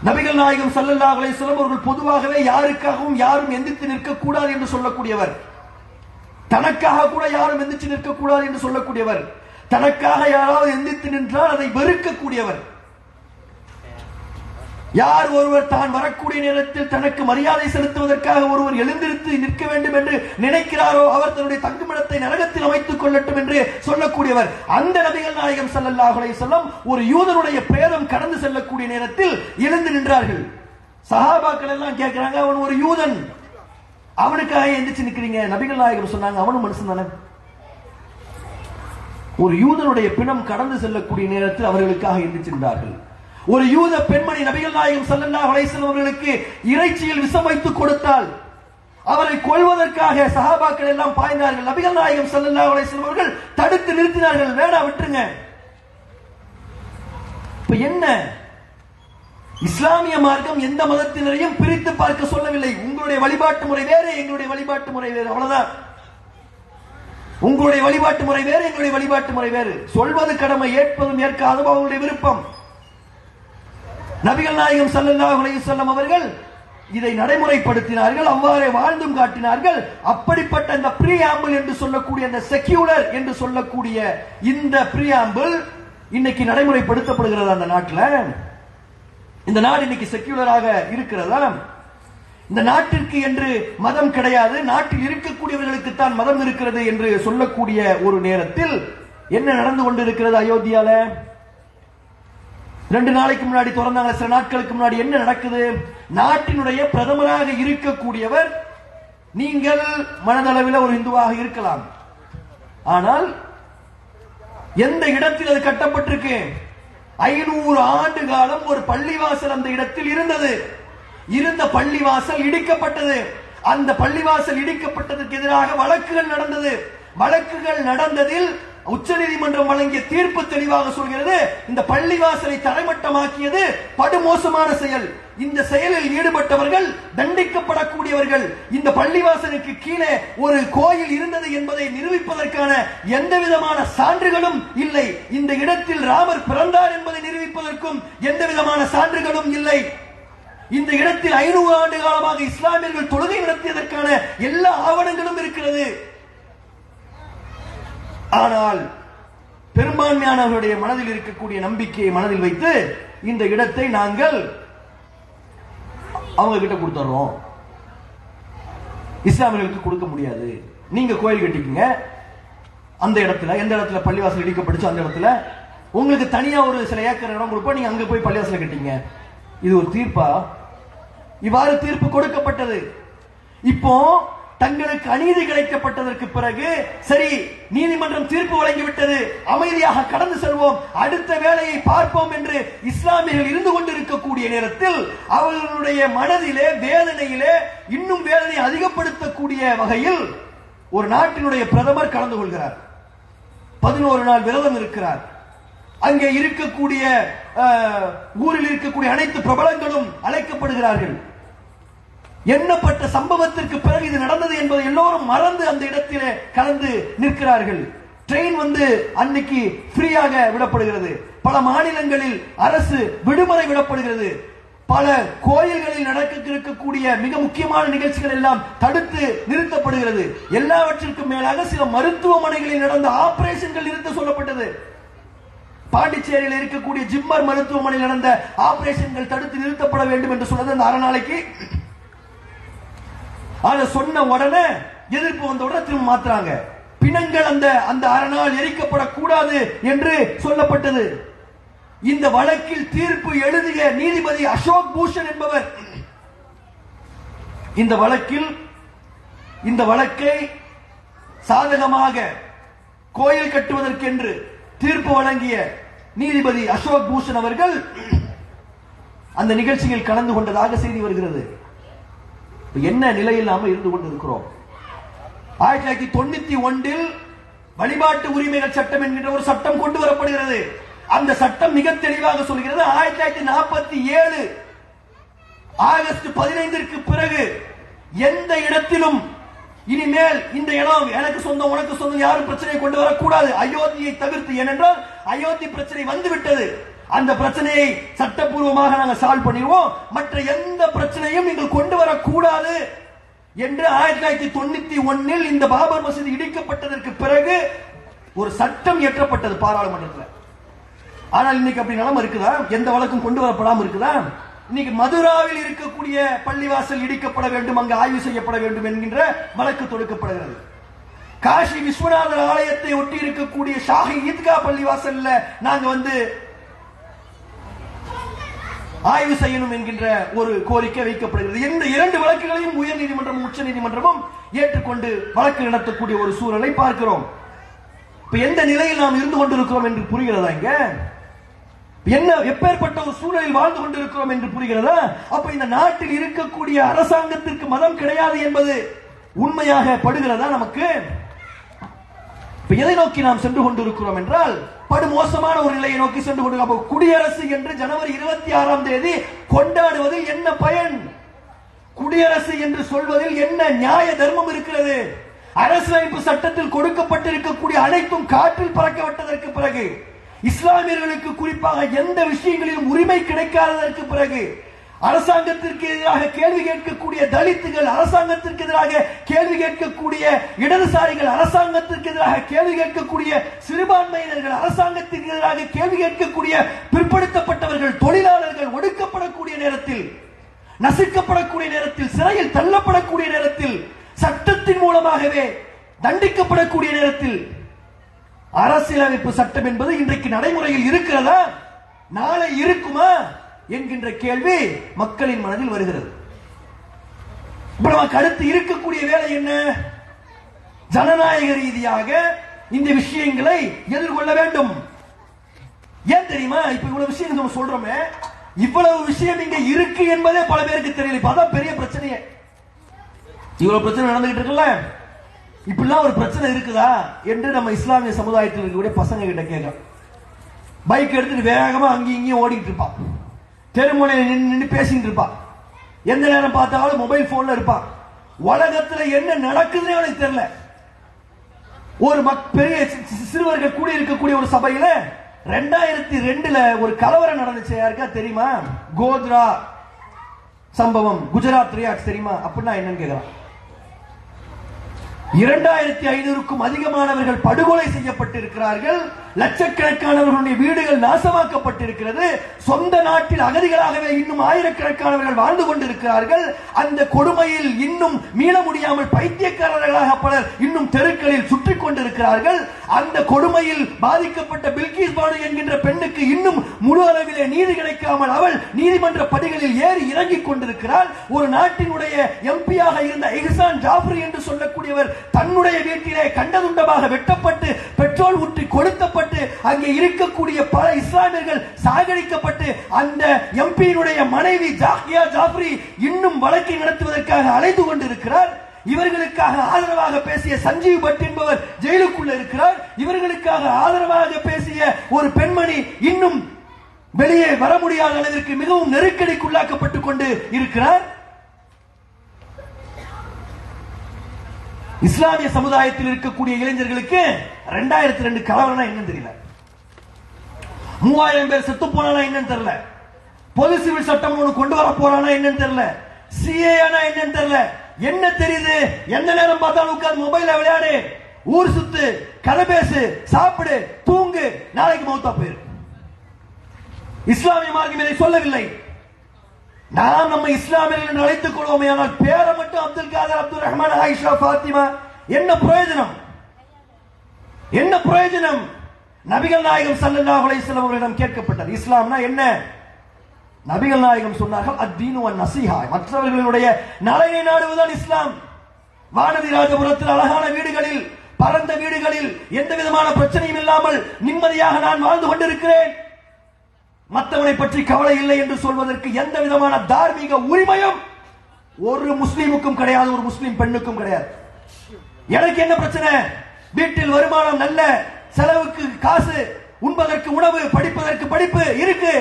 நபிகள் நாயகம் ஸல்லல்லாஹு அலைஹி வஸல்லம் அவர்கள் பொதுவாகவே யாருக்காகவும் யாரும் எந்திரித்து நிற்கக்கூடாது என்று சொல்லக்கூடியவர். தனக்காக கூட யாரும் எந்திரிச்சு நிற்கக்கூடாது என்று சொல்லக்கூடியவர். தனக்காக யாராவது எந்திரித்து நின்றால் அதை வெறுக்கக்கூடியவர். யார் ஒருவர் தான் வரக்கூடிய நேரத்தில் தனக்கு மரியாதை செலுத்துவதற்காக ஒருவர் எழுந்திருத்து நிற்க வேண்டும் என்று நினைக்கிறாரோ அவர் தன்னுடைய தங்குமிடத்தை நரகத்தில் அமைத்துக் கொள்ளட்டும் என்று சொல்லக்கூடியவர். அந்த நபிகள் நாயகம் ஸல்லல்லாஹு அலைஹி வஸல்லம் ஒரு யூதனுடைய பிரேதம் கடந்து செல்லக்கூடிய நேரத்தில் எழுந்து நின்றார்கள். சஹாபாக்கள் எல்லாம் கேட்கிறாங்க, அவன் ஒரு யூதன், அவனுக்காக எந்திரிச்சு நிக்கிறீங்க? நபிகள் நாயகம் சொன்னாங்க, அவனும் மனுஷன் தானே. ஒரு யூதனுடைய பிணம் கடந்து செல்லக்கூடிய நேரத்தில் அவர்களுக்காக எந்திரிச்சிருந்தார்கள். ஒரு யூத பெண்மணி நபிகள் நாயகம் ஸல்லல்லாஹு அலைஹி வஸல்லம் அவர்களுக்கு இறைச்சியில் விஷம் வைத்து கொடுத்தால் அவரை கொல்வதற்காக சஹாபாக்கள் எல்லாம் பாய்ந்தார்கள். நபிகள் நாயகம் ஸல்லல்லாஹு அலைஹி வஸல்லம் அவர்கள் தடுத்து நிறுத்தினார்கள். வேணா, விட்டுருங்க. இப்ப என்ன? இஸ்லாமிய மார்க்கம் எந்த மதத்தினரையும் பிரித்து பார்க்க சொல்லவில்லை. உங்களுடைய வழிபாட்டு முறை வேறு, எங்களுடைய வழிபாட்டு முறை வேறு, அவ்வளவுதான். உங்களுடைய வழிபாட்டு முறை வேறு, எங்களுடைய வழிபாட்டு முறை வேறு. சொல்வது கடமை, ஏற்பதும் ஏற்காதும் அவங்களுடைய விருப்பம். நபிகள் நாயகம் ஸல்லல்லாஹு அலைஹி வஸல்லம் அவர்கள் இதை நடைமுறைப்படுத்தினார்கள், அவ்வாறே வாழ்ந்தும் காட்டினார்கள். அப்படிப்பட்ட இந்த பிரியாம்பிள் என்று சொல்லக்கூடிய அந்த செக்யூலர் என்று சொல்லக்கூடிய இந்த பிரியாம்பிள் இன்னைக்கு நடைமுறைப்படுத்தப்படுகிறது அந்த நாட்டில். இந்த நாடு இன்னைக்கு செக்யூலராக இருக்கிறதா? இந்த நாட்டிற்கு என்று மதம் கிடையாது, நாட்டில் இருக்கக்கூடியவர்களுக்கு தான் மதம் இருக்கிறது என்று சொல்லக்கூடிய ஒரு நேரத்தில் என்ன நடந்து கொண்டிருக்கிறது அயோத்தியால? 2 நாளைக்கு முன்னாடி திறந்தாங்க, சில நாட்களுக்கு முன்னாடி என்ன நடக்குது? நாட்டினுடைய பிரதமராக இருக்கக்கூடியவர், நீங்கள் மனதளவில் ஒரு இந்துவாக இருக்கலாம், ஆனால் எந்த இடத்தில் அது கட்டப்பட்டிருக்கு? 500 ஆண்டு காலம் ஒரு பள்ளிவாசல் அந்த இடத்தில் இருந்தது. இருந்த பள்ளிவாசல் இடிக்கப்பட்டது. அந்த பள்ளிவாசல் இடிக்கப்பட்டதற்கு எதிராக வழக்குகள் நடந்தது. வழக்குகள் நடந்ததில் உச்சநீதிமன்றம் வழங்கிய தீர்ப்பு தெளிவாக சொல்கிறது, இந்த பள்ளிவாசலை தரைமட்டமாக்கியது படுமோசமான செயல். இந்த செயலில் ஈடுபட்டவர்கள் தண்டிக்கப்படக்கூடியவர்கள். இந்த பள்ளிவாசலுக்கு கீழே ஒரு கோயில் இருந்தது என்பதை நிரூபிப்பதற்கான எந்த விதமான சான்றுகளும் இல்லை. இந்த இடத்தில் ராமர் பிறந்தார் என்பதை நிரூபிப்பதற்கும் எந்த விதமான சான்றுகளும் இல்லை. இந்த இடத்தில் 500 ஆண்டு காலமாக இஸ்லாமியர்கள் தொழுகை நடத்தியதற்கான எல்லா ஆவணங்களும் இருக்கிறது. ஆனால் பெரும்பான்மையானவர்களுடைய மனதில் இருக்கக்கூடிய நம்பிக்கையை மனதில் வைத்து இந்த இடத்தை நாங்கள் அவங்க கிட்ட கொடுத்துறோம், இஸ்லாமியர்களுக்கு கொடுக்க முடியாது, நீங்க கோயில் கட்டிக்கங்க, அந்த இடத்துல எந்த இடத்துல பள்ளிவாசல் இடிக்கப்பட்டுச்சோ அந்த இடத்துல உங்களுக்கு தனியா ஒரு சில ஏக்கர் இடம் கொடுப்போம், நீங்க அங்க போய் பள்ளிவாசல கட்டிங்க. இது ஒரு தீர்ப்பா? இவ்வாறு தீர்ப்பு கொடுக்கப்பட்டது. இப்போ தங்களுக்கு அநீதி கிடைக்கப்பட்டதற்கு பிறகு சரி, நீதிமன்றம் தீர்ப்பு வழங்கிவிட்டது, அமைதியாக கடந்து செல்வோம், அடுத்த வேலையை பார்ப்போம் என்று இஸ்லாமியர்கள் இருந்து கொண்டிருக்கக்கூடிய நேரத்தில் அவர்களுடைய மனதிலே வேதனையிலே இன்னும் வேதனை அதிகப்படுத்தக்கூடிய வகையில் ஒரு நாட்டினுடைய பிரதமர் கலந்து கொள்கிறார். 11 நாள் விரதம் இருக்கிறார். அங்கே இருக்கக்கூடிய ஊரில் இருக்கக்கூடிய அனைத்து பிரபலங்களும் அழைக்கப்படுகிறார்கள். எண்ணப்பட்ட சம்பவத்திற்கு பிறகு இது நடந்தது என்பதை எல்லோரும் மறந்து அந்த இடத்திலே கலந்து நிற்கிறார்கள். ட்ரெயின் அன்னைக்கு ஃப்ரீயாக விடப்படுகிறது. பல மாநிலங்களில் அரசு விடுமுறை விடப்படுகிறது. பல கோயில்களில் நடக்க இருக்கக்கூடிய மிக முக்கியமான நிகழ்ச்சிகள் எல்லாம் தடுத்து நிறுத்தப்படுகிறது. எல்லாவற்றிற்கும் மேலாக சில மருத்துவமனைகளில் நடந்த ஆபரேஷன்கள் நிறுத்த சொல்லப்பட்டது. பாண்டிச்சேரியில் இருக்கக்கூடிய ஜிம்மர் மருத்துவமனையில் நடந்த ஆபரேஷன்கள் தடுத்து நிறுத்தப்பட வேண்டும் என்று சொன்னது அந்த அறநாளைக்கு. அதை சொன்ன உடனே எதிர்ப்பு வந்த உடனே திரும்ப மாத்துறாங்க. பிணங்கள் அந்த அறநாள் எரிக்கப்படக்கூடாது என்று சொல்லப்பட்டது. இந்த வழக்கில் தீர்ப்பு எழுதிய நீதிபதி அசோக் பூஷன் என்பவர் இந்த வழக்கை சாதகமாக கோயில் கட்டுவதற்கென்று தீர்ப்பு வழங்கிய நீதிபதி அசோக் பூஷன் அவர்கள் அந்த நிகழ்ச்சியில் கலந்து கொண்டதாக செய்தி வருகிறது. என்ன நிலையில் நாம இருந்து கொண்டிருக்கிறோம்? 1991 வழிபாட்டு உரிமைகள் சட்டம் என்கின்ற ஒரு சட்டம் கொண்டு வரப்படுகிறது. அந்த சட்டம் மிக தெளிவாக சொல்கிறது 1947 ஆகஸ்ட் 15ற்கு பிறகு எந்த இடத்திலும் இனிமேல் இந்த இடம் எனக்கு சொந்தம் உனக்கு சொந்தம் யாரும் பிரச்சனையை கொண்டு வரக்கூடாது அயோத்தியை தவிர்த்து. ஏனென்றால் அயோத்தி பிரச்சனை வந்துவிட்டது. அந்த பிரச்சனையை சட்டப்பூர்வமாக நாங்கள் சால்வ் பண்ணிடுவோம், மற்ற எந்த பிரச்சனையும் நீங்கள் கொண்டு வரக்கூடாது என்று 1991 இந்த பாபர் மசூதி இடிக்கப்பட்டதற்கு பிறகு ஒரு சட்டம் இயற்றப்பட்டது பாராளுமன்றத்தில். ஆனால் இன்னைக்கு அப்படி நிலைமை இருக்குதா? எந்த வழக்கும் கொண்டு வரப்படாமல் இருக்குதா? இன்னைக்கு மதுராவில் இருக்கக்கூடிய பள்ளிவாசல் இடிக்கப்பட வேண்டும், அங்கு ஆய்வு செய்யப்பட வேண்டும் என்கின்ற வழக்கு தொடுக்கப்படுகிறது. காசி விஸ்வநாதர் ஆலயத்தை ஒட்டி இருக்கக்கூடிய ஷாஹி ஈத்கா பள்ளிவாசல்ல நாங்க ஆய்வு செய்யணும் என்கின்ற ஒரு கோரிக்கை வைக்கப்படுகிறது. இந்த இரண்டு வழக்குகளையும் உயர் நீதிமன்றமும் உச்ச நீதிமன்றமும் ஏற்றுக்கொண்டு வழக்கு நடத்தக்கூடிய ஒரு சூழலை பார்க்கிறோம். இப்ப எந்த நிலையில் நாம் இருந்து கொண்டிருக்கிறோம் என்று புரிகிறதா? இங்க என்ன எப்பேற்பட்ட ஒரு சூழலில் வாழ்ந்து கொண்டிருக்கிறோம் என்று புரிகிறதா? அப்ப இந்த நாட்டில் இருக்கக்கூடிய அரசாங்கத்திற்கு மதம் கிடையாது என்பது உண்மையாக படுகிறதா நமக்கு? எதை நோக்கி நாம் சென்று கொண்டிருக்கிறோம் என்றால் படுமோசமான ஒரு நிலையை நோக்கி சென்று கொண்டிருக்கிறோம். குடியரசு என்று ஜனவரி 26 கொண்டாடுவதில் என்ன பயன்? குடியரசு என்று சொல்வதில் என்ன நியாய தர்மம் இருக்கிறது? அரசியலமைப்பு சட்டத்தில் கொடுக்கப்பட்டிருக்கக்கூடிய அனைத்தும் காற்றில் பறக்கப்பட்டதற்கு பிறகு, இஸ்லாமியர்களுக்கு குறிப்பாக எந்த விஷயங்களிலும் உரிமை கிடைக்காததற்கு பிறகு, அரசாங்கத்திற்கு எதிராக கேள்வி கேட்கக்கூடிய தலித்துகள், அரசாங்கத்திற்கு எதிராக கேள்வி கேட்கக்கூடிய இடதுசாரிகள், அரசாங்கத்திற்கு எதிராக கேள்வி கேட்கக்கூடிய சிறுபான்மையினர்கள், அரசாங்கத்திற்கு எதிராக கேள்வி கேட்கக்கூடிய பிற்படுத்தப்பட்டவர்கள், தொழிலாளர்கள் ஒடுக்கப்படக்கூடிய நேரத்தில், நசுக்கப்படக்கூடிய நேரத்தில், சிறையில் தள்ளப்படக்கூடிய நேரத்தில், சட்டத்தின் மூலமாகவே தண்டிக்கப்படக்கூடிய நேரத்தில் அரசியலமைப்பு சட்டம் என்பது இன்றைக்கு நடைமுறையில் இருக்கிறதா? நாளை இருக்குமா என்கின்ற கேள்வி மக்களின் மனதில் வருகிறது. நமக்கு அடுத்து இருக்கக்கூடிய வேலை என்ன? ஜனநாயக ரீதியாக இந்த விஷயங்களை எதிர்கொள்ள வேண்டும். ஏன் தெரியுமா? இப்ப இவ்வளவு விஷயம் நம்ம சொல்றோமே, இவ்வளவு விஷயம் இங்க இருக்கு என்பதே பல பேருக்கு தெரியல. இப்ப அதான் பெரிய பிரச்சனையே. இவ்வளவு பிரச்சனை நடந்துகிட்டு இருக்குல்ல, இப்படிலாம் ஒரு பிரச்சனை இருக்குதா என்று நம்ம இஸ்லாமிய சமுதாயத்தில் இருக்கக்கூடிய பசங்க கிட்ட கேட்கலாம். பைக் எடுத்துட்டு வேகமா அங்கேயும் இங்கேயும் ஓடிட்டு இருப்பான், தெருமுனையில் நின்று பேசிட்டு இருப்பான், எந்த நேரம் பார்த்தாலும் மொபைல் போன்ல இருப்பான். உலகத்துல என்ன நடக்குதுன்னு அவனுக்கு தெரியல. ஒரு பெரிய சிறுவர்கள் கூடி இருக்கக்கூடிய ஒரு சபையில 2002 ஒரு கலவரம் நடந்துச்சு. யாருக்கா தெரியுமா? கோத்ரா சம்பவம், குஜராத் ரியாக்ஸ் தெரியுமா? அப்படின்னா என்னன்னு கேட்கலாம். 2500க்கும் அதிகமானவர்கள் படுகொலை செய்யப்பட்டிருக்கிறார்கள். லட்சக்கணக்கானவர்களுடைய வீடுகள் நாசமாக்கப்பட்டிருக்கிறது. சொந்த நாட்டில் அகதிகளாகவே இன்னும் ஆயிரக்கணக்கானவர்கள் வாழ்ந்து கொண்டிருக்கிறார்கள். அந்த கொடுமையில் இன்னும் மீள முடியாமல் பைத்தியக்காரர்களாக பலர் இன்னும் தெருக்களில் சுற்றி கொண்டிருக்கிறார்கள். அந்த கொடுமையில் பாதிக்கப்பட்ட பில்கிஸ் பானு என்கின்ற பெண்ணுக்கு இன்னும் முழு அளவிலே நீதி கிடைக்காமல் அவள் நீதிமன்ற படிகளில் ஏறி இறங்கிக் கொண்டிருக்கிறாள். ஒரு நாட்டினுடைய எம்பியாக இருந்த இஹ்சான் ஜாஃப்ரி என்று சொல்லக்கூடியவர் தன்னுடைய வீட்டிலே கண்டதுண்டமாக வெட்டப்பட்டு பெட்ரோல் ஊற்றி கொளுத்தப்பட்டு அங்கே இருக்கக்கூடிய பல இஸ்லாமியர்கள் சாகடிக்கப்பட்டு அந்த எம்பியினுடைய மனைவி ஜாக்கியா ஜாஃப்ரி இன்னும் வழக்கை நடத்துவதற்காக அலைந்து கொண்டிருக்கிறார். இவர்களுக்காக ஆதரவாக பேசிய சஞ்சீவ் பட் என்பவர் ஜெயிலுக்குள்ள இருக்கிறார். இவர்களுக்காக ஆதரவாக பேசிய ஒரு பெண்மணி இன்னும் வெளியே வர முடியாத அளவிற்கு மிகவும் நெருக்கடிக்குள்ளாக்கப்பட்டுக் கொண்டு இருக்கிறார். இஸ்லாமிய சமுதாயத்தில் இருக்கக்கூடிய இளைஞர்களுக்கு 2002 கலவரம்னா என்னன்னு தெரியல, 3000 பேர் செத்து போனா என்னன்னு தெரியல, பொது சிவில் சட்டம் ஒன்று கொண்டு வர போறானா என்னன்னு தெரியல, சிஏனா என்னன்னு தெரியல. என்ன தெரியுது? எந்த நேரம் பார்த்தாலும் உட்கார்ந்து மொபைல்ல விளையாடு, ஊர் சுத்து, கதை பேசு, சாப்பிடு, தூங்கு, நாளைக்கு மௌத்தா போயிரு. இஸ்லாமிய மார்க்கம் இதை சொல்லவில்லை. நாம் நம்ம இஸ்லாமியர்கள் என்று அழைத்துக் கொள்வோமே, ஆனால் பேரை மட்டும் அப்துல் காதர், அப்துல் ரஹ்மான், ஆயிஷா, பாத்திமா. என்ன பிரயோஜனம்? என்ன பிரயோஜனம்? நபிகள் நாயகம் ஸல்லல்லாஹு அலைஹி வஸல்லம் அவர்களிடம் கேட்கப்பட்டது, இஸ்லாம்னா என்ன? நபிகள் நாயகம் சொன்னார்கள், அத்தீனு வன் நஸீஹா, மற்றவர்களுடைய நலனை நாடுவதுதான் இஸ்லாம். வானதி ராஜபுரத்தில் அழகான வீடுகளில், பரந்த வீடுகளில், எந்த விதமான பிரச்சனையும் இல்லாமல் நிம்மதியாக நான் வாழ்ந்து கொண்டிருக்கிறேன், மற்றவனை பற்றி கவலை இல்லை என்று சொல்வதற்கு எந்த விதமான தார்மீக உரிமையும் ஒரு முஸ்லீமுக்கும் கிடையாது, ஒரு முஸ்லீம் பெண்ணுக்கும் கிடையாது. எனக்கு என்ன பிரச்சனை? வீட்டில் வருமானம், நல்ல செலவுக்கு காசு, உண்பதற்கு உணவு, படிப்பதற்கு படிப்பு இருக்கு.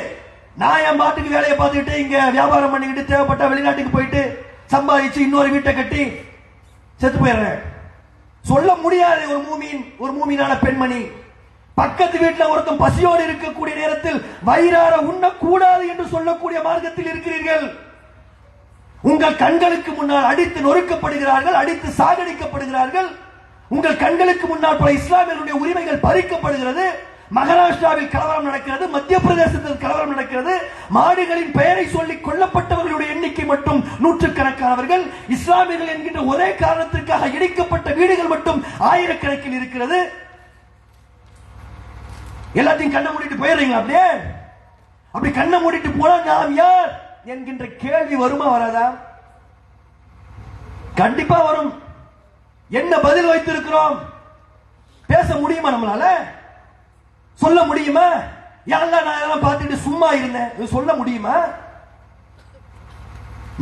நான் என் பாட்டுக்கு வேலையை பார்த்துக்கிட்டு இங்க வியாபாரம் பண்ணிக்கிட்டு தேவைப்பட்ட வெளிநாட்டுக்கு போயிட்டு சம்பாதிச்சு இன்னொரு வீட்டை கட்டி செத்து போயிடுறேன். சொல்ல முடியாது. ஒரு மூமீனான பெண்மணி பக்கத்து வீட்டில் ஒருத்தன் பசியோடு இருக்கக்கூடிய நேரத்தில் வயிறார உண்ணக்கூடாது என்று சொல்லக்கூடிய மார்க்கத்தில் இருக்கிறீர்கள். உங்கள் கண்களுக்கு முன்னால் அடித்து நொறுக்கப்படுகிறார்கள், அடித்து சாகடிக்கப்படுகிறார்கள். உங்கள் கண்களுக்கு முன்னால் பல இஸ்லாமியர்களுடைய உரிமைகள் பறிக்கப்படுகிறது. மகாராஷ்டிராவில் கலவரம் நடக்கிறது, மத்திய பிரதேசத்தில் கலவரம் நடக்கிறது. மாடுகளின் பெயரை சொல்லி கொல்லப்பட்டவர்களுடைய எண்ணிக்கை மட்டும் நூற்றுக்கணக்கானவர்கள். இஸ்லாமியர்கள் என்கின்ற ஒரே காரணத்திற்காக இடிக்கப்பட்ட வீடுகள் மட்டும் ஆயிரக்கணக்கில் இருக்கிறது. எல்லாத்தையும் கண்ணை மூடிட்டு போயிடுறீங்களா? அப்படியே அப்படி கண்ணை மூடிட்டு போனா நாம் யார் என்கின்ற கேள்வி வருமா வராதா? கண்டிப்பா வரும். என்ன பதில் வைத்திருக்கிறோம்? பேச முடியுமா? நம்மளால சொல்ல முடியுமா? யாரெல்லாம் நான் இதெல்லாம் பார்த்துட்டு சும்மா இருந்தேன் சொல்ல முடியுமா?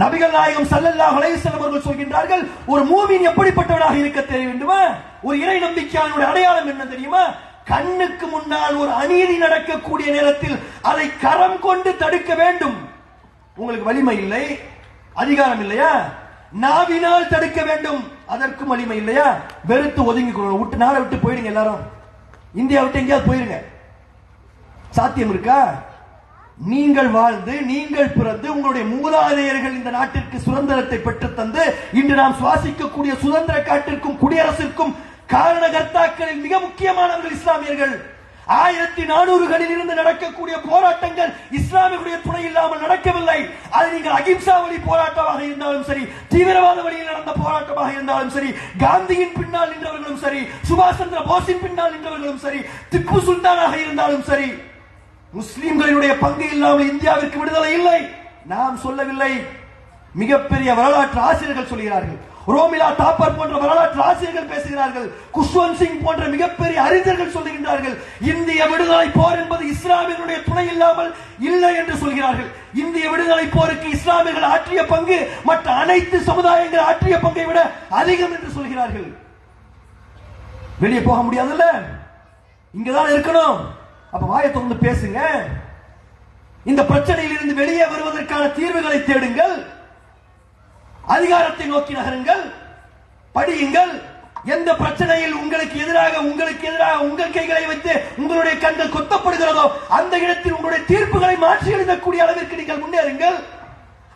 நபிகள் நாயகம் ஸல்லல்லாஹு அலைஹி வஸல்லம் அவர்கள் சொல்கின்றார்கள், ஒரு மூமின் எப்படிப்பட்டவனாக இருக்க தெரிய வேண்டுமா? ஒரு இறை நம்பிக்கையாளனுடைய அடையாளம் என்ன தெரியுமா? கண்ணுக்கு முன்னால் ஒரு அநீதி நடக்கக்கூடிய நேரத்தில் அதை கரம் கொண்டு தடுக்க வேண்டும். உங்களுக்கு வலிமை இல்லை, அதிகாரம் இல்லையா? நாவினால் தடுக்க வேண்டும். அதற்கும் வலிமை இல்லையா? வெறுத்து ஒதுங்கி விட்டு நாளை விட்டு போயிடுங்க. எல்லாரும் இந்தியா விட்டு எங்கேயாவது போயிருங்க. சாத்தியம் இருக்கா? நீங்கள் வாழ்ந்து, நீங்கள் பிறந்து, உங்களுடைய மூதாதையர்கள் இந்த நாட்டிற்கு சுதந்திரத்தை பெற்று தந்து இன்று நாம் சுவாசிக்கக்கூடிய சுதந்திர காட்டிற்கும் குடியரசிற்கும் காரணகர்த்தாக்களில் மிக முக்கியமானவர்கள் இஸ்லாமியர்கள். 1400களில் இருந்து நடக்கக்கூடிய போராட்டங்கள் இஸ்லாமியர்களுடைய துணை இல்லாமல் நடக்கவில்லை. அது நீங்கள் அகிம்சா வழி போராட்டமாக இருந்தாலும் சரி, தீவிரவாத வழியில் நடந்த போராட்டமாக இருந்தாலும் சரி, காந்தியின் பின்னால் நின்றவர்களும் சரி, சுபாஷ் சந்திர போஸின் பின்னால் நின்றவர்களும் சரி, திப்பு சுல்தானாக இருந்தாலும் சரி, முஸ்லிம்களுடைய பங்கு இல்லாமல் இந்தியாவிற்கு விடுதலை இல்லை. நாம் சொல்லவில்லை, மிகப்பெரிய வரலாற்று ஆசிரியர்கள் சொல்கிறார்கள். ரோமிலா தாப்பர் போன்ற வரலாற்று ஆசிரியர்கள் பேசுகிறார்கள். குஷ்வந்த் சிங் போன்ற மிகப்பெரிய அறிஞர்கள் சொல்லுகின்றார்கள், இந்திய விடுதலை போர் என்பது இஸ்லாமியர்களுடைய துணை இல்லாமல் இல்லை என்று சொல்கிறார்கள். இந்திய விடுதலை போருக்கு இஸ்லாமியர்கள் ஆற்றிய பங்கு மற்ற அனைத்து சமுதாயங்கள் ஆற்றிய பங்கை விட அதிகம் என்று சொல்கிறார்கள். வெளியே போக முடியாதுல்ல, இங்கதான் இருக்கணும். அப்ப வாயை திறந்து பேசுங்க. இந்த பிரச்சனையில் இருந்து வெளியே வருவதற்கான தீர்வுகளை தேடுங்கள். அதிகாரத்தை நோக்கி நகருங்கள், படியுங்கள். எந்த பிரச்சனையில் உங்களுக்கு எதிராக உங்கள் கைகளை வைத்து உங்களுடைய கண்கள் கொத்தப்படுகிறதோ அந்த இடத்தில் உங்களுடைய தீர்ப்புகளை மாற்றி எழுதக்கூடிய அளவிற்கு நீங்கள் முன்னேறுங்கள்.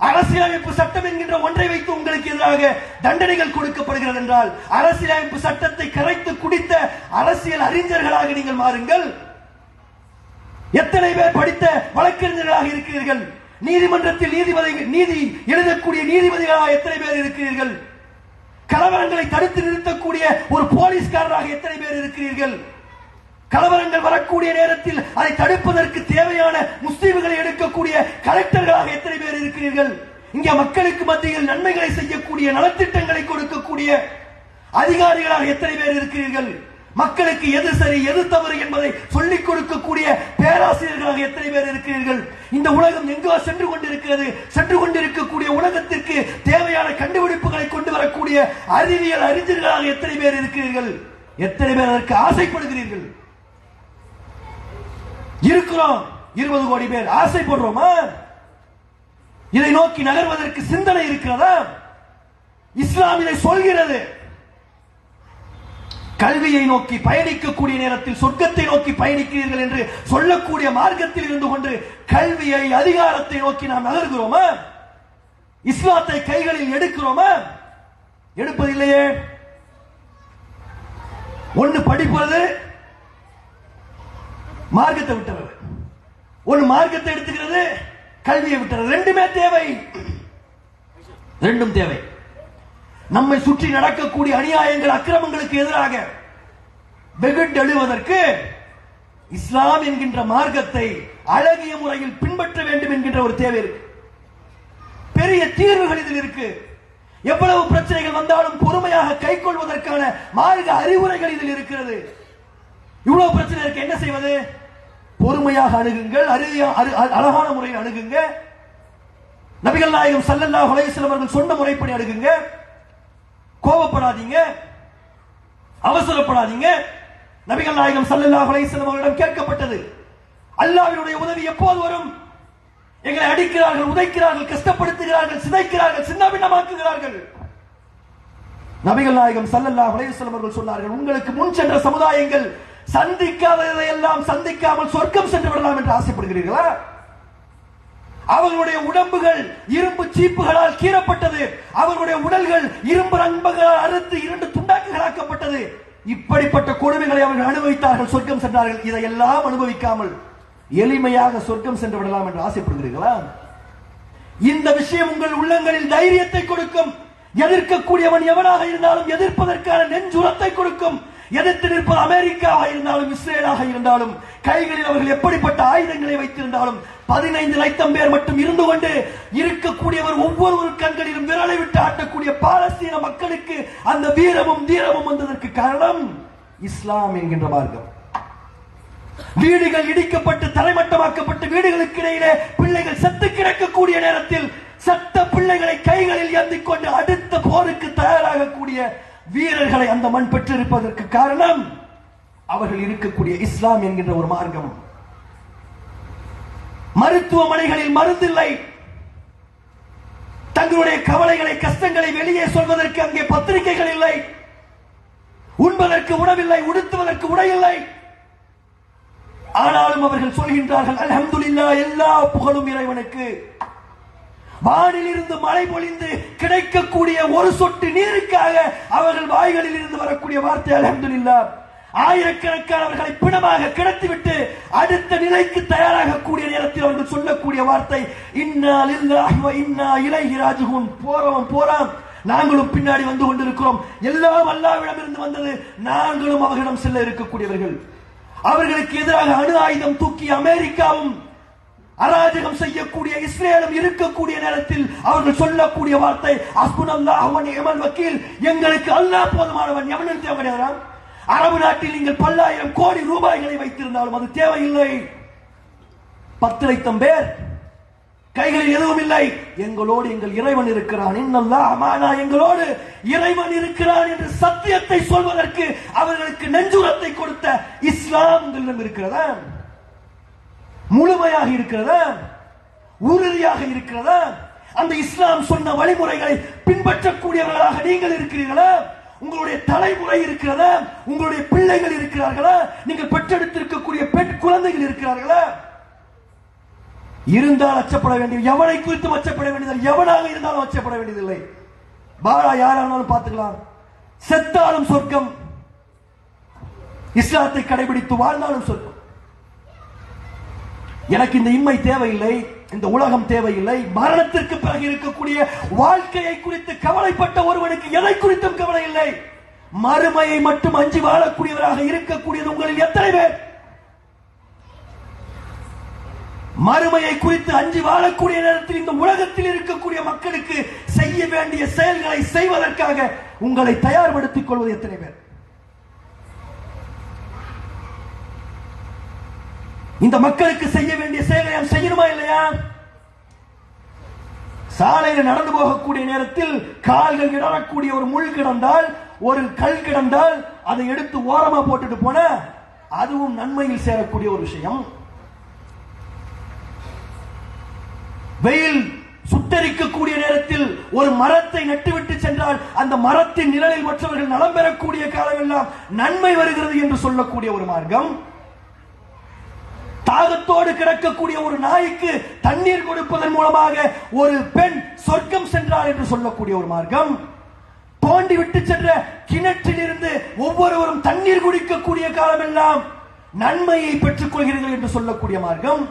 அரசியலமைப்பு சட்டம் என்கின்ற ஒன்றை வைத்து உங்களுக்கு எதிராக தண்டனைகள் கொடுக்கப்படுகிறது என்றால் அரசியலமைப்பு சட்டத்தை கரைத்து குடித்த அரசியல் அறிஞர்களாக நீங்கள் மாறுங்கள். எத்தனை பேர் படித்த வழக்கறிஞர்களாக இருக்கிறீர்கள்? நீதிமன்றத்தில் நீதி எழுதக்கூடிய நீதிபதிகளாக எத்தனை பேர் இருக்கிறீர்கள்? கலவரங்களை தடுத்து நிறுத்தக்கூடிய ஒரு போலீஸ்காரராக எத்தனை பேர் இருக்கிறீர்கள்? கலவரங்கள் வரக்கூடிய நேரத்தில் அதை தடுப்பதற்கு தேவையான முஸ்லீம்களை எடுக்கக்கூடிய கலெக்டர்களாக எத்தனை பேர் இருக்கிறீர்கள்? இங்கே மக்களுக்கு மத்தியில் நன்மைகளை செய்யக்கூடிய நலத்திட்டங்களை கொடுக்கக்கூடிய அதிகாரிகளாக எத்தனை பேர் இருக்கிறீர்கள்? மக்களுக்கு எது சரி எது தவறு என்பதை சொல்லிக் கொடுக்கக்கூடிய பேராசிரியர்களாக எத்தனை பேர் இருக்கிறீர்கள்? இந்த உலகம் எங்கோ சென்று கொண்டிருக்கிறது. சென்று கொண்டிருக்கக்கூடிய உலகத்திற்கு தேவையான கண்டுபிடிப்புகளை கொண்டு வரக்கூடிய அறிவியல் அறிஞர்களாக எத்தனை பேர் இருக்கிறீர்கள்? எத்தனை பேர் அதற்கு ஆசைப்படுகிறீர்கள்? இருக்கிறோம். 20 கோடி பேர் ஆசைப்படுறோமா? இதை நோக்கி நகர்வதற்கு சிந்தனை இருக்கிறதா? இஸ்லாம் இதை சொல்கிறது. கல்வியை நோக்கி பயணிக்கக்கூடிய நேரத்தில் சொர்க்கத்தை நோக்கி பயணிக்கிறீர்கள் என்று சொல்லக்கூடிய மார்க்கத்தில் இருந்து கொண்டு கல்வியை அதிகாரத்தை நோக்கி நாம் நகர்கிறோமா? இஸ்லாத்தை கைகளில் எடுக்கிறோமா? எடுப்பதில்லையே. ஒன்னு படிப்பது, மார்க்கத்தை விட்டுறது. ஒன்னு மார்க்கத்தை எடுத்துக்கிறது, கல்வியை விட்டுறது. ரெண்டுமே தேவை. ரெண்டும் தேவை. நம்மை சுற்றி நடக்கக்கூடிய அநியாயங்கள் அக்கிரமங்களுக்கு எதிராக வெகுண்டெழுவதற்கு இஸ்லாம் என்கின்ற மார்க்கத்தை அழகிய முறையில் பின்பற்ற வேண்டும் என்கின்ற ஒரு தேவை இருக்கு. பெரிய தீர்வுகள் இதில் இருக்கு. எவ்வளவு பிரச்சனைகள் வந்தாலும் பொறுமையாக கை கொள்வதற்கான மார்க்க அறிவுரைகள் இதில் இருக்கிறது. இவ்வளவு பிரச்சனை இருக்கு, என்ன செய்வது? பொறுமையாக அணுகுங்கள், அழகான முறையில் அணுகுங்க. நபிகள் நாயகம் ஸல்லல்லாஹு அலைஹி வஸல்லம் அவர்கள் சொன்ன முறைப்படி அணுகுங்க. கோபப்படாதீங்க, அவசரப்படாதீங்க. நபிகள் நாயகம் ஸல்லல்லாஹு அலைஹி வஸல்லம் அவர்களிடம் கேட்கப்பட்டது, அல்லாஹ்வினுடைய உதவி எப்போது வரும்? எங்களை அடிக்கிறார்கள், உதைக்கிறார்கள், கஷ்டப்படுத்துகிறார்கள், சிதைக்கிறார்கள், சின்னபின்னமாக்குகிறார்கள். நபிகள் நாயகம் ஸல்லல்லாஹு அலைஹி வஸல்லம் அவர்கள் சொன்னார்கள், உங்களுக்கு முன் சென்ற சமுதாயங்கள் சந்திக்காததை எல்லாம் சந்திக்காமல் சொர்க்கம் சென்று விடலாம் என்று ஆசைப்படுகிறீர்களா? அவர்களுடைய உடம்புகள் இரும்பு சீப்புகளால் கீறப்பட்டது, அவர்களுடைய உடல்கள் இரும்பு ரம்பங்களால் அறுத்து 2 துண்டாக்குகளாக்கப்பட்டது. இப்படிப்பட்ட கொடுமைகளை அவர்கள் அனுபவித்தார்கள், சொர்க்கம் சென்றார்கள். இதையெல்லாம் அனுபவிக்காமல் எளிமையாக சொர்க்கம் சென்று விடலாம் என்று ஆசைப்படுகிறீர்களா? இந்த விஷயம் உங்கள் உள்ளங்களில் தைரியத்தை கொடுக்கும். எதிர்க்கக்கூடியவன் எவனாக இருந்தாலும் எதிர்ப்பதற்கான நெஞ்சுரத்தை கொடுக்கும். எதிர்த்து நிற்பது அமெரிக்காவாக இருந்தாலும் இஸ்ரேலாக இருந்தாலும், கைகளில் அவர்கள் எப்படிப்பட்ட ஆயுதங்களை வைத்திருந்தாலும், 15 லட்சம் பேர் மட்டும் இருந்து கொண்டு இருக்கக்கூடியவர் ஒவ்வொரு கண்களிலும் விரலை விட்டு ஆட்டக்கூடிய பாலஸ்தீன மக்களுக்கு அந்த வீரமும் தீரமும் வந்ததற்கு காரணம் இஸ்லாம் என்கின்ற மார்க்கம். வீடுகள் இடிக்கப்பட்டு தரைமட்டமாக்கப்பட்டு வீடுகளுக்கு இடையிலே பிள்ளைகள் செத்து கிடக்கக்கூடிய நேரத்தில் சத்த பிள்ளைகளை கைகளில் ஏந்திக் கொண்டு அடுத்த போருக்கு தயாராகக்கூடிய வீரர்களை அந்த மண் பெற்றிருப்பதற்கு காரணம் அவர்கள் இருக்கக்கூடிய இஸ்லாம் என்கின்ற ஒரு மார்க்கம். மருத்துவமனைகளில் மருந்தில்லை, தங்களுடைய கவலைகளை கஷ்டங்களை வெளியே சொல்வதற்கு அங்கே பத்திரிகைகள் இல்லை, உண்பதற்கு உணவில்லை, உடுத்துவதற்கு உடை இல்லை. ஆனாலும் அவர்கள் சொல்கின்றார்கள், அல்ஹம்துலில்லாஹ், எல்லா புகழும் இறைவனுக்கு. வானில் இருந்து மழை பொழிந்து கிடைக்கக்கூடிய ஒரு சொட்டு நீருக்காக அவர்கள் வாய்களில் இருந்து வரக்கூடிய வார்த்தை அல்ஹம்துலில்லாஹ். ஆயிரக்கணக்கானவர்களை பிணமாக கிடத்திவிட்டு அடுத்த நிலைக்கு தயாராக கூடிய நேரத்தில் அவர்கள் சொல்லக்கூடிய வார்த்தை இன்னா லில்லாஹி வ இன்னா இலைஹி ராஜிஊன். போறோம், நாங்களும் பின்னாடி வந்து கொண்டிருக்கிறோம். எல்லாம் அல்லாஹ்விடம் இருந்து வந்தது, நாங்களும் அவர்களிடம் செல்ல இருக்கக்கூடியவர்கள். அவர்களுக்கு எதிராக அணு ஆயுதம் தூக்கி அமெரிக்காவும் அராஜகம் செய்யக்கூடிய இஸ்ரேலும் இருக்கக்கூடிய நேரத்தில் அவர்கள் சொல்லக்கூடிய வார்த்தை ஹஸ்புனல்லாஹு வ நிஅமல் வக்கீல். எங்களுக்கு அல்லாஹ் போதுமானவன், எவனும் தேவையாராம். அரபு நாட்டில் நீங்கள் பல்லாயிரம் கோடி ரூபாய்களை வைத்திருந்தாலும் அது தேவையில்லை. 10 லட்சம் பேர் கைகளில் எதுவும் இல்லை, எங்களோடு எங்கள் இறைவன் இருக்கிறான், இன்னல்லாஹ் மானா, எங்களோடு இறைவன் இருக்கிறான் என்று சத்தியத்தை சொல்வதற்கு அவர்களுக்கு நெஞ்சுரத்தை கொடுத்த இஸ்லாம் உங்களிடம் இருக்கிறதா? முழுமையாக இருக்கிறதா? உறுதியாக இருக்கிறதா? அந்த இஸ்லாம் சொன்ன வழிமுறைகளை பின்பற்றக்கூடியவர்களாக நீங்கள் இருக்கிறீர்களா? உங்களுடைய தலைமுறை இருக்கிறதா? உங்களுடைய பிள்ளைகள் இருக்கிறார்களா? நீங்கள் பெற்றெடுத்திருக்கக்கூடிய பெண் குழந்தைகள் இருக்கிறார்களா? இருந்தால் அச்சப்பட வேண்டிய, எவனை குறித்து அச்சப்பட வேண்டியது, எவனாக இருந்தாலும் அச்சப்பட வேண்டியதில்லை. பாரா யாரானாலும் பார்த்துக்கலாம். செத்தாலும் சொர்க்கம், இஸ்லாத்தை கடைபிடித்து வாழ்ந்தாலும் சொர்க்கம். எனக்கு இந்த இம்மை தேவையில்லை, இந்த உலகம் தேவையில்லை. மரணத்திற்கு பிறகு இருக்கக்கூடிய வாழ்க்கையை குறித்து கவலைப்பட்ட ஒருவனுக்கு எதை குறித்தும் கவலை இல்லை. மறுமையை மட்டும் அஞ்சி வாழக்கூடியவராக இருக்கக்கூடியது உங்களில் எத்தனை பேர்? மறுமையை குறித்து அஞ்சி வாழக்கூடிய நேரத்தில் இந்த உலகத்தில் இருக்கக்கூடிய மக்களுக்கு செய்ய வேண்டிய செயல்களை செய்வதற்காக உங்களை தயார்படுத்திக் கொள்வது எத்தனை பேர்? இந்த மக்களுக்கு செய்ய வேண்டிய செயலை செய்யணுமா இல்லையா? சாலையில் நடந்து போகக்கூடிய நேரத்தில் கால்கள் இடறக்கூடிய ஒரு முள் கிடந்தால், ஒரு கல் கிடந்தால் அதை எடுத்து ஓரமா போட்டுட்டு போன அதுவும் நன்மையில் சேரக்கூடிய ஒரு விஷயம். வெயில் சுட்டரிக்கக்கூடிய நேரத்தில் ஒரு மரத்தை நட்டுவிட்டு சென்றால் அந்த மரத்தின் நிழலில் மற்றவர்கள் நலம் பெறக்கூடிய காலமெல்லாம் நன்மை வருகிறது என்று சொல்லக்கூடிய ஒரு மார்க்கம். தாகத்தோடு கிடக்கக்கூடிய ஒரு நாய்க்கு தண்ணீர் கொடுப்பதன் மூலமாக ஒரு பெண் சொர்க்கம் சென்றார் என்று சொல்லக்கூடிய ஒரு மார்க்கம். தோண்டி விட்டு சென்ற கிணற்றில் இருந்து ஒவ்வொருவரும் தண்ணீர் குடிக்கக்கூடிய காலமெல்லாம் நன்மையை பெற்றுக் கொள்கிறீர்கள் என்று சொல்லக்கூடிய மார்க்கம்.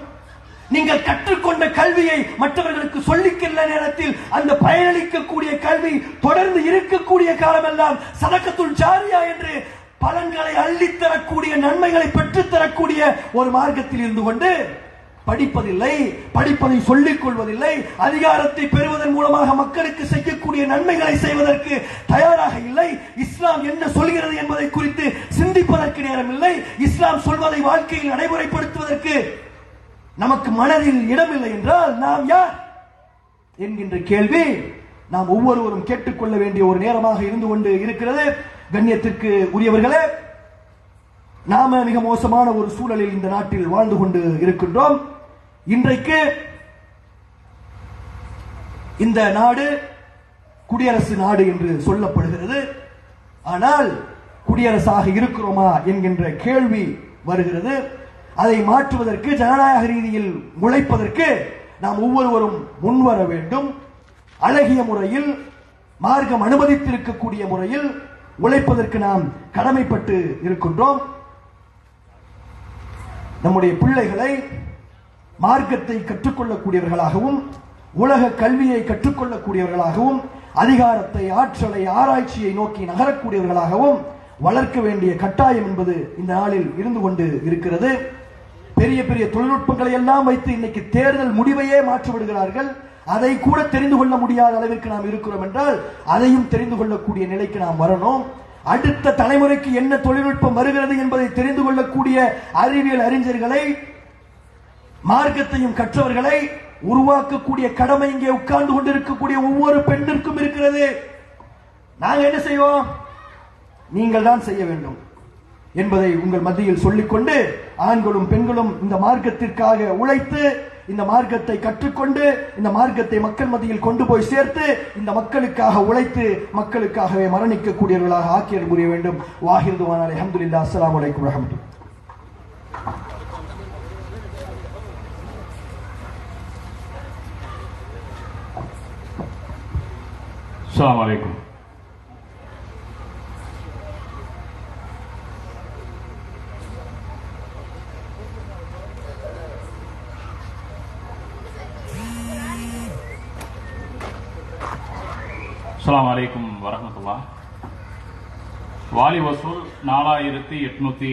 நீங்கள் கற்றுக்கொண்ட கல்வியை மற்றவர்களுக்கு சொல்லிக்கின்ற நேரத்தில் அந்த பயனளிக்கக்கூடிய கல்வி தொடர்ந்து இருக்கக்கூடிய காலமெல்லாம் சதகத்துல் ஜாரியா என்று பலன்களை அள்ளித்தரக்கூடிய நன்மைகளை பெற்றுத்தரக்கூடிய ஒரு மார்க்கத்தில் இருந்து கொண்டு படிப்பதில்லை, படிப்பதை சொல்லிக் கொள்வதில்லை, அதிகாரத்தை பெறுவதன் மூலமாக மக்களுக்கு செய்யக்கூடிய நன்மைகளை செய்வதற்கு தயாராக இல்லை. இஸ்லாம் என்ன சொல்கிறது என்பதை குறித்து சிந்திப்பதற்கு நேரம் இல்லை. இஸ்லாம் சொல்வதை வாழ்க்கையில் நடைமுறைப்படுத்துவதற்கு நமக்கு மனதில் இடமில்லை என்றால் நாம் யார் என்கின்ற கேள்வி நாம் ஒவ்வொருவரும் கேட்டுக்கொள்ள வேண்டிய ஒரு நேரமாக இருந்து கொண்டு இருக்கிறது. கண்ணியத்திற்கு உரியவர்களே, நாம மிக மோசமான ஒரு சூழலில் இந்த நாட்டில் வாழ்ந்து கொண்டு இருக்கின்றோம். இன்றைக்கு இந்த நாடு குடியரசு நாடு என்று சொல்லப்படுகிறது. ஆனால் குடியரசாக இருக்கிறோமா என்கின்ற கேள்வி வருகிறது. அதை மாற்றுவதற்கு, ஜனநாயக ரீதியில் உழைப்பதற்கு நாம் ஒவ்வொருவரும் முன்வர வேண்டும். அழகிய முறையில், மார்க்கம் அனுமதித்திருக்கக்கூடிய முறையில் உழைப்பதற்கு நாம் கடமைப்பட்டு இருக்கின்றோம். நம்முடைய பிள்ளைகளை மார்க்கத்தை கற்றுக்கொள்ளக்கூடியவர்களாகவும், உலக கல்வியை கற்றுக்கொள்ளக்கூடியவர்களாகவும், அதிகாரத்தை, ஆற்றலை, ஆராய்ச்சியை நோக்கி நகரக்கூடியவர்களாகவும் வளர்க்க வேண்டிய கட்டாயம் என்பது இந்த நாளில் இருந்து கொண்டு இருக்கிறது. பெரிய பெரிய தொழில்நுட்பங்களை எல்லாம் வைத்து இன்னைக்கு தேர்தல் முடிவையே மாற்றிவிடுகிறார்கள். அதை கூட தெரிந்து கொள்ள முடியாத அளவிற்கு நாம் இருக்கிறோம் என்றால் அதையும் தெரிந்து கொள்ளக்கூடிய நிலைக்கு நாம் வரணும். அடுத்த தலைமுறைக்கு என்ன தொழில்நுட்பம் வருகிறது என்பதை தெரிந்து கொள்ளக்கூடிய அறிவியல் அறிஞர்களை, மார்க்கத்தையும் கற்றவர்களை உருவாக்கக்கூடிய கடமை இங்கே உட்கார்ந்து கொண்டிருக்கக்கூடிய ஒவ்வொரு பெண்ணிற்கும் இருக்கிறது. நாங்க என்ன செய்வோம்? நீங்கள் தான் செய்ய வேண்டும் என்பதை உங்கள் மத்தியில் சொல்லிக்கொண்டு, ஆண்களும் பெண்களும் இந்த மார்க்கத்திற்காக உழைத்து, இந்த மார்க்கத்தை கற்றுக்கொண்டு, இந்த மார்க்கத்தை மக்கள் மத்தியில் கொண்டு போய் சேர்த்து, இந்த மக்களுக்காக உழைத்து மக்களுக்காகவே மரணிக்கக்கூடியவர்களாக ஆக்கியல் புரிய வேண்டும். வாஹிர்துவான் அல்ஹம்துலில்லாஹ். அஸ்ஸலாமு அலைக்கும் வரஹ்மத்துல்லாஹ். அஸ்ஸலாமு அலைக்கும். அஸ்ஸலாமு அலைக்கும் வரஹ்மத்துல்லாஹ். வாலி வசூல் 4800